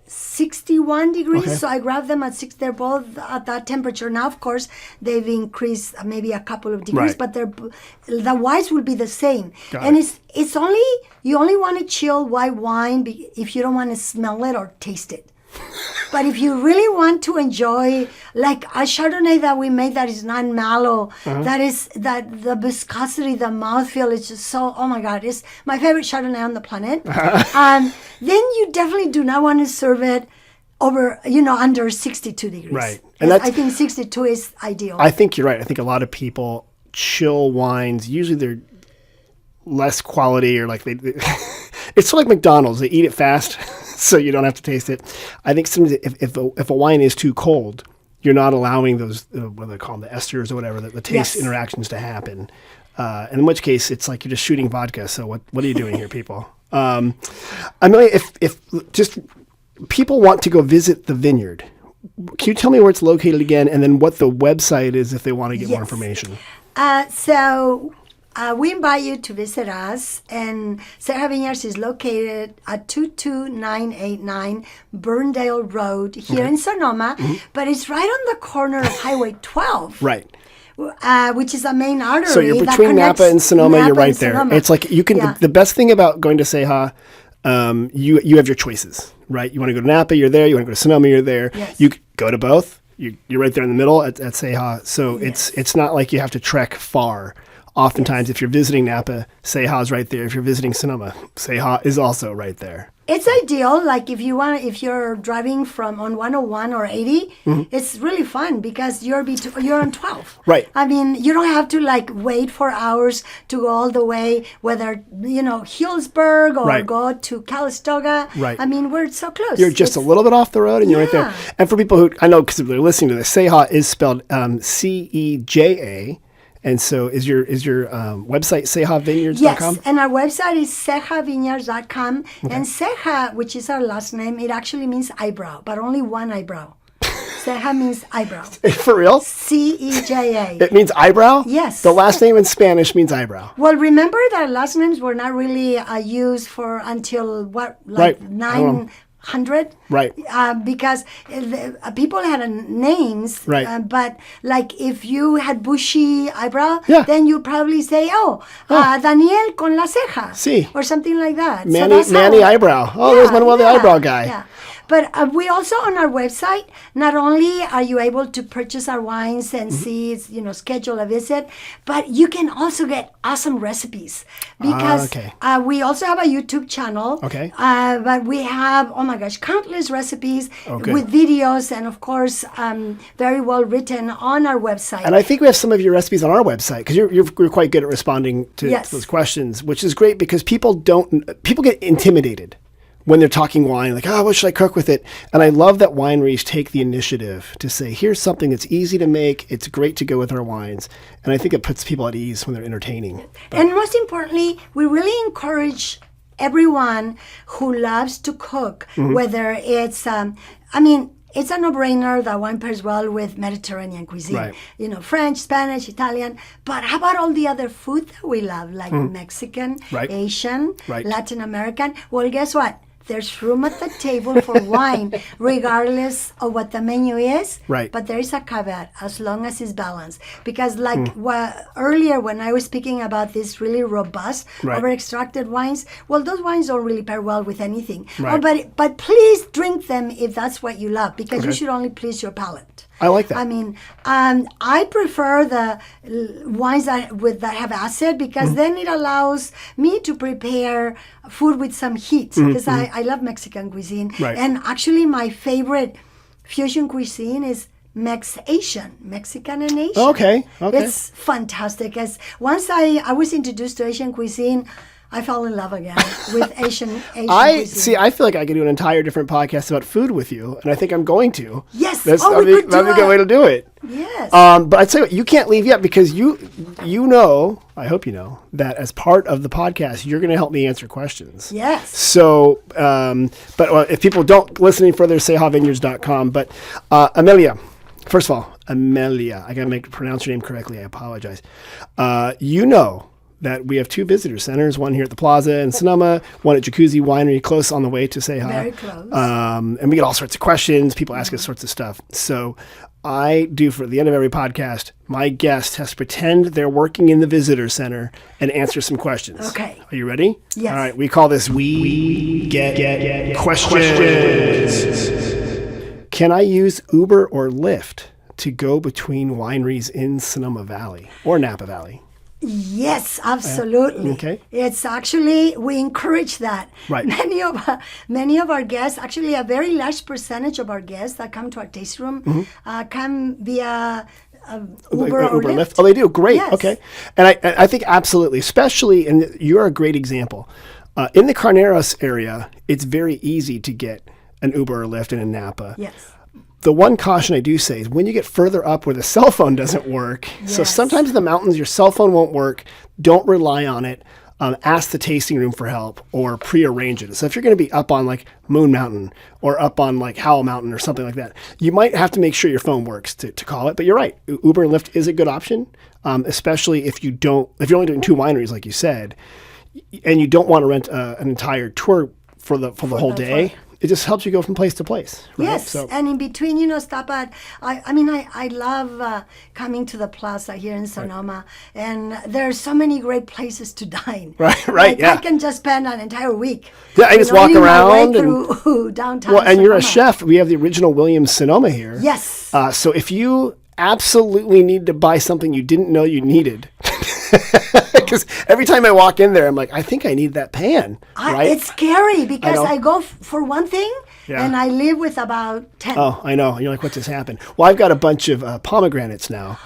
61 degrees. Okay. So I grab them at 6. They're both at that temperature. Now, of course, they've increased maybe a couple of degrees, but the whites will be the same. It's only, you only want to chill white wine if you don't want to smell it or taste it. But if you really want to enjoy, a Chardonnay that we made that is not mallow, that the viscosity, the mouthfeel is just so, oh my God, it's my favorite Chardonnay on the planet. Then you definitely do not want to serve it over, under 62 degrees. Right. And I think 62 is ideal. I think you're right. I think a lot of people chill wines, usually they're less quality or it's sort of like McDonald's. They eat it fast. So you don't have to taste it. I think sometimes if a wine is too cold, you're not allowing those, what they call them, the esters or whatever, the taste interactions to happen. And in which case, it's like you're just shooting vodka. So what are you doing here, people? Amelia, if just people want to go visit the vineyard, can you tell me where it's located again, and then what the website is if they want to get more information? We invite you to visit us, and Ceja Vineyards is located at 22989 Burndale Road here in Sonoma, but it's right on the corner of Highway 12. Right. Which is a main artery. So you're between Napa and Sonoma, you're right there. Sonoma. It's like you can, the best thing about going to Ceja, you have your choices, right? You want to go to Napa, you're there. You want to go to Sonoma, you're there. Yes. You go to both. You're right there in the middle at Ceja. So it's not like you have to trek far. Oftentimes, if you're visiting Napa, Ceja is right there. If you're visiting Sonoma, Ceja is also right there. It's ideal, like if you're driving from on 101 or 80, it's really fun because you're on 12. Right. I mean, you don't have to like wait for hours to go all the way, whether, Hillsburg or go to Calistoga. Right. I mean, we're so close. You're just a little bit off the road and you're right there. And for people who, I know because they're listening to this, Ceja is spelled Ceja. And so is your website cejavineyards.com? Yes, and our website is cejavineyards.com. Okay. And Ceja, which is our last name, it actually means eyebrow, but only one eyebrow. Ceja means eyebrow. For real? Ceja. It means eyebrow? Yes. The last name in Spanish means eyebrow. Well, remember that last names were not really used until 900? Right. Because people had names. Right. But like if you had bushy eyebrow, then you'd probably say, Daniel con la ceja. Sí. Or something like that. Manny eyebrow. Oh, there's Manuel the eyebrow guy. Yeah. But we also, on our website, not only are you able to purchase our wines and see, schedule a visit, but you can also get awesome recipes. Because we also have a YouTube channel. Okay. But we have, countless recipes with videos and, of course, very well written on our website. And I think we have some of your recipes on our website because you're quite good at responding to those questions, which is great because people get intimidated when they're talking wine, like, what should I cook with it? And I love that wineries take the initiative to say, here's something that's easy to make. It's great to go with our wines. And I think it puts people at ease when they're entertaining. And most importantly, we really encourage everyone who loves to cook, whether it's, it's a no-brainer that wine pairs well with Mediterranean cuisine. Right. French, Spanish, Italian. But how about all the other food that we love, like Mexican, Asian, Latin American? Well, guess what? There's room at the table for wine, regardless of what the menu is. Right. But there is a caveat, as long as it's balanced. Because earlier when I was speaking about these really robust, over-extracted wines, well, those wines don't really pair well with anything. Right. But please drink them if that's what you love, because you should only please your palate. I like that. I mean, I prefer the wines that have acid because then it allows me to prepare food with some heat because I love Mexican cuisine. Right. And actually my favorite fusion cuisine is Mexican and Asian. Okay. It's fantastic. As once I was introduced to Asian cuisine, I fell in love again with Asian cuisine. I feel like I could do an entire different podcast about food with you, and I think I'm going to. Yes. That'd be a good way to do it. Yes. But I'd say you can't leave yet because I hope you know, that as part of the podcast, you're going to help me answer questions. Yes. So, but if people don't listen any further, cejavineyards.com. But Amelia, first of all, I got to pronounce your name correctly. I apologize. That we have two visitor centers, one here at the Plaza in Sonoma, one at Jacuzzi Winery, close on the way to Ceja. Very close. And we get all sorts of questions. People ask us sorts of stuff. So I do, for the end of every podcast, my guest has to pretend they're working in the visitor center and answer some questions. Okay. Are you ready? Yes. All right. We call this We Get Questions. Can I use Uber or Lyft to go between wineries in Sonoma Valley or Napa Valley? Yes, absolutely. Okay. It's actually, we encourage that. Right. Many of our guests, actually a very large percentage of our guests that come to our taste room come via Uber or Lyft. Oh, they do? Great. Yes. Okay. And I think absolutely, especially, and you're a great example. In the Carneros area, it's very easy to get an Uber or Lyft in Napa. Yes. The one caution I do say is when you get further up where the cell phone doesn't work, so sometimes in the mountains your cell phone won't work, don't rely on it. ask the tasting room for help or prearrange it. So if you're going to be up on like Moon Mountain or up on like Howell Mountain or something like that, you might have to make sure your phone works to call it. But you're right, Uber and Lyft is a good option, especially if you're only doing 2 wineries like you said, and you don't want to rent an entire tour for the whole day. It just helps you go from place to place. Right? Yes, so, and in between, stop at. I love coming to the plaza here in Sonoma, and there are so many great places to dine. Right, Like, yeah. I can just spend an entire week. Yeah, I just walk eating my way around through downtown. Well, and you're a Sonoma. chef. We have the original Williams Sonoma here. Yes. So if you absolutely need to buy something you didn't know you needed, because every time I walk in there, I'm like, I think I need that pan. Right? It's scary because know. I go for one thing, Yeah. and I live with about 10. Oh, I know. You're like, what just happened? Well, I've got a bunch of pomegranates now.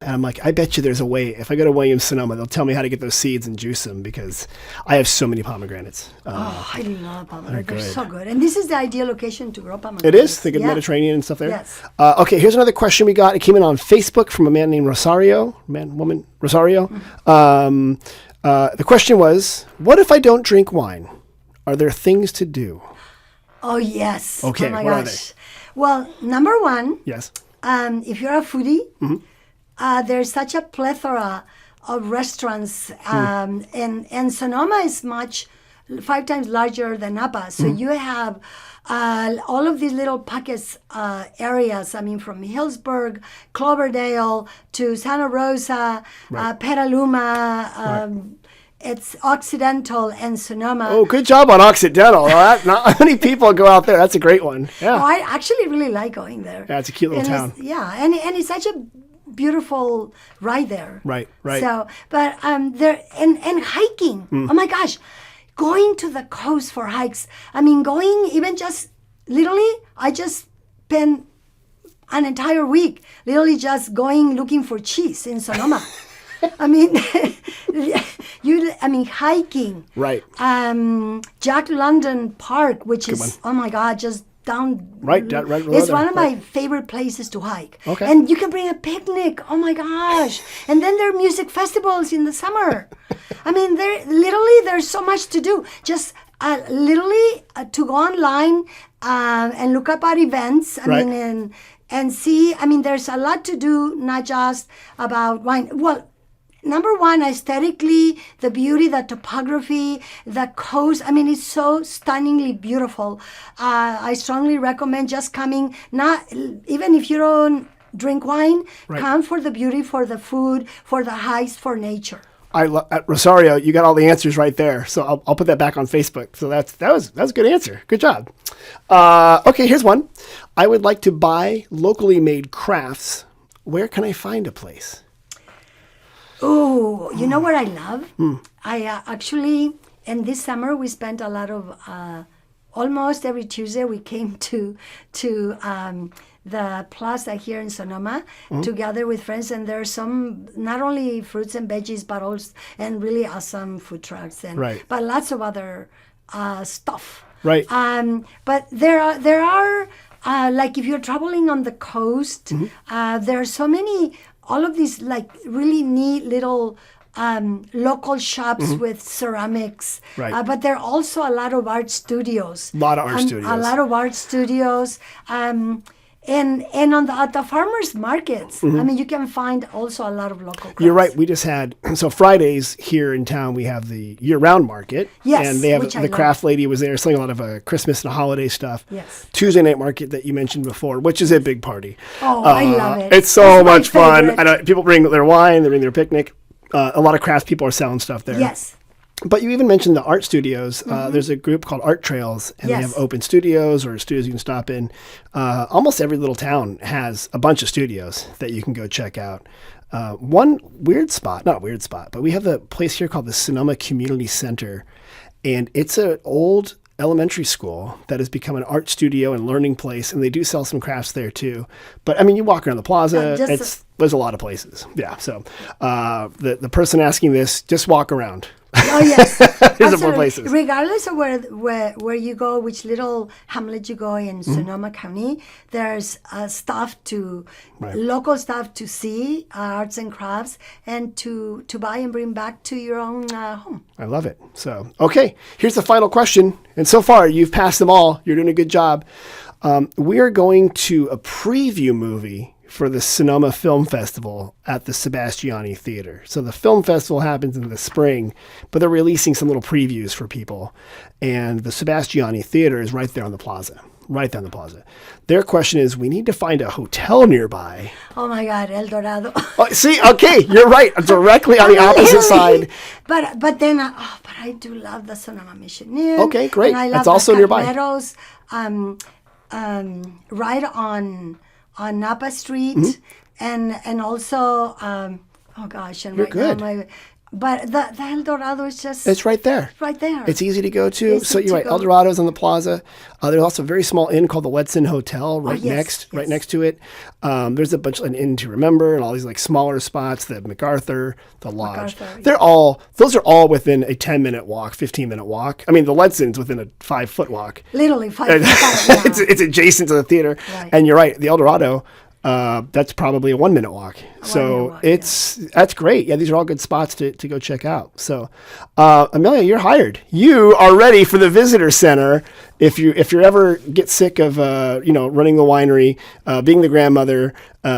And I'm like, I bet you there's a way. If I go to Williams Sonoma, they'll tell me how to get those seeds and juice them because I have so many pomegranates. I love pomegranates. They're good. so good. And this is the ideal location to grow pomegranates. It is. Think of Yeah. Mediterranean and stuff there. Yes. Okay, here's another question we got. It came in on Facebook from a man named Rosario. Rosario. The question was, what if I don't drink wine? Are there things to do? Oh, yes. Okay, Oh, my what are gosh. Well, number one, Yes. if you're a foodie, there's such a plethora of restaurants, and Sonoma is 5 times larger than Napa. So you have all of these little pockets areas. I mean, from Hillsburg, Cloverdale to Santa Rosa, Petaluma. It's Occidental and Sonoma. Oh, good job on Occidental. Not many people go out there. That's a great one. Yeah. Oh, I actually really like going there. Yeah, it's a cute little town. And it's such a beautiful ride there. Right. So, but there and hiking. Oh my gosh, going to the coast for hikes. I mean, going even just literally. I just spent an entire week literally just going looking for cheese in Sonoma. I mean, hiking. Right. Jack London Park, which is one. oh my God, just down. Right below It's there, one of right. my favorite places to hike. Okay. And you can bring a picnic. Oh my gosh! And then there are music festivals in the summer. I mean, there's so much to do. Just to go online and look up at events. Right. And see. I mean, there's a lot to do, not just about wine. Well. Number one, aesthetically, the beauty, the topography, the coast. I mean, it's so stunningly beautiful. I strongly recommend just coming, even if you don't drink wine, Right. come for the beauty, for the food, for the hikes, for nature. At Rosario, you got all the answers right there. So I'll put that back on Facebook. So that was a good answer. Good job. Okay, here's one. I would like to buy locally made crafts. Where can I find a place? Oh, you know what I love? I actually, and this summer we spent a lot of, almost every Tuesday we came to the plaza here in Sonoma together with friends, and there are some, not only fruits and veggies, but also, and really awesome food trucks, but lots of other stuff. Right. But there are like if you're traveling on the coast, there are so many, all of these like really neat little local shops with ceramics. Right. But there are also a lot of art studios. A lot of art studios. A lot of art studios. And at the farmers markets, I mean, you can find also a lot of local crafts. You're right. We just had, so Fridays here in town, we have the year-round market. Yes, and they have which I the love. craft lady was there selling a lot of Christmas and holiday stuff. Yes. Tuesday night market that you mentioned before, which is a big party. Oh, I love it. It's so It's my much fun. favorite. I know people bring their wine, they bring their picnic. A lot of craft people are selling stuff there. Yes. But you even mentioned the art studios. There's a group called Art Trails, and they Yes. have open studios or studios you can stop in. Almost every little town has a bunch of studios that you can go check out. One not weird spot, but we have a place here called the Sonoma Community Center, and it's an old elementary school that has become an art studio and learning place, and they do sell some crafts there too. But I mean, you walk around the plaza, there's a lot of places. Yeah, so the person asking this, just walk around. Oh yes, Here's some more absolutely. places. Regardless of where you go, which little hamlet you go in Sonoma County, there's local stuff to see, arts and crafts, and to buy and bring back to your own home. I love it. So, okay, here's the final question. And so far, you've passed them all. You're doing a good job. We are going to a preview movie for the Sonoma Film Festival at the Sebastiani Theater. So the film festival happens in the spring, but they're releasing some little previews for people. And the Sebastiani Theater is right there on the plaza. Right there on the plaza. Their question is, we need to find a hotel nearby. Oh my God, El Dorado. Oh, see, okay, you're right. Directly on the opposite side. But then, but I do love the Sonoma Mission Inn. Okay, great. And I love That's also nearby. Meadows, right on Napa Street, and also, oh gosh, and You're right good. now but the El Dorado is just... It's right there. Right there. It's easy to go to. Easy So you're to right. go. El Dorado's on the plaza. There's also a very small inn called the Wetson Hotel right yes. next to it. There's a bunch of an inn to remember and all these like smaller spots, the MacArthur, the Lodge. Those are all within a 10-minute walk, 15-minute walk. I mean, the Wetson's within a 5-foot walk. Literally 5 And foot. it's adjacent to the theater. Right. And you're right. The El Dorado, that's probably a 1-minute walk. So that's great. Yeah, these are all good spots to go check out. So, Amelia, you're hired. You are ready for the visitor center. If you ever get sick of running the winery, being the grandmother,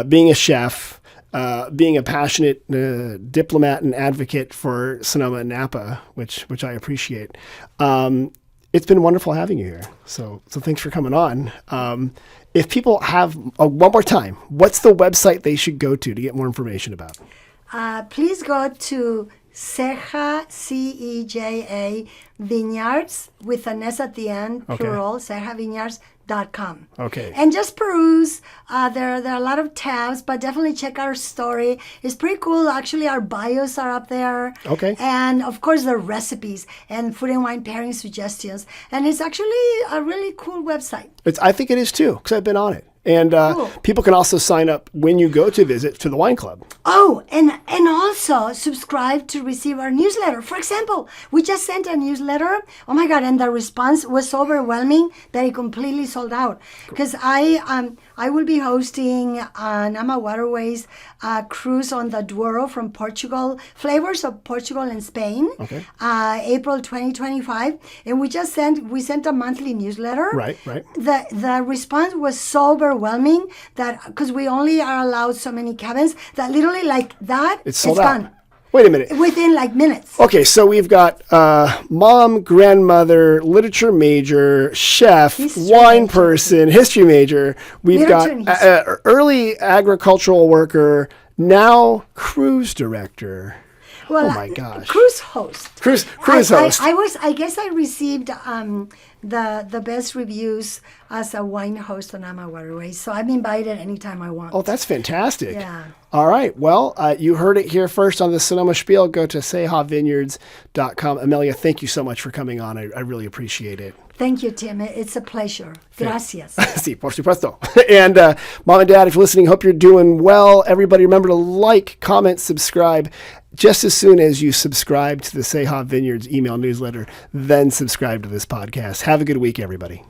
being a chef, being a passionate diplomat and advocate for Sonoma and Napa, which I appreciate. It's been wonderful having you here. So thanks for coming on. If people have, one more time, what's the website they should go to get more information about? Please go to Ceja, Ceja Vineyards, with an S at the end, plural, cejavineyards.com. Okay. And just peruse. There are a lot of tabs, but definitely check our story. It's pretty cool. Actually, our bios are up there. Okay. And, of course, the recipes and food and wine pairing suggestions. And it's actually a really cool website. I think it is, too, because I've been on it. And Cool. people can also sign up when you go to visit to the wine club. Oh, and also subscribe to receive our newsletter. For example, we just sent a newsletter. Oh my God! And the response was so overwhelming that it completely sold out. Because I will be hosting Nama Waterways cruise on the Douro from Portugal, flavors of Portugal and Spain. Okay. April 2025, and we sent a monthly newsletter. Right. The response was so overwhelming that because we only are allowed so many cabins that literally like that It's sold out. gone Wait a minute. within like minutes. Okay, so we've got mom, grandmother, literature major, chef, History wine major. person, history major. We've Literature and got early agricultural worker, now cruise director. Well, Oh my gosh. Cruise host. Cruise host. I guess I received the best reviews as a wine host on Nama Waterways, so I'm invited anytime I want. Oh, that's fantastic. Yeah. All right. Well, you heard it here first on the Sonoma Spiel. Go to cejavineyards.com. Amelia, thank you so much for coming on. I really appreciate it. Thank you, Tim. It's a pleasure. Gracias. Sí, por supuesto. And Mom and Dad, if you're listening, hope you're doing well. Everybody remember to like, comment, subscribe. Just as soon as you subscribe to the Ceja Vineyards email newsletter, then subscribe to this podcast. Have a good week, everybody.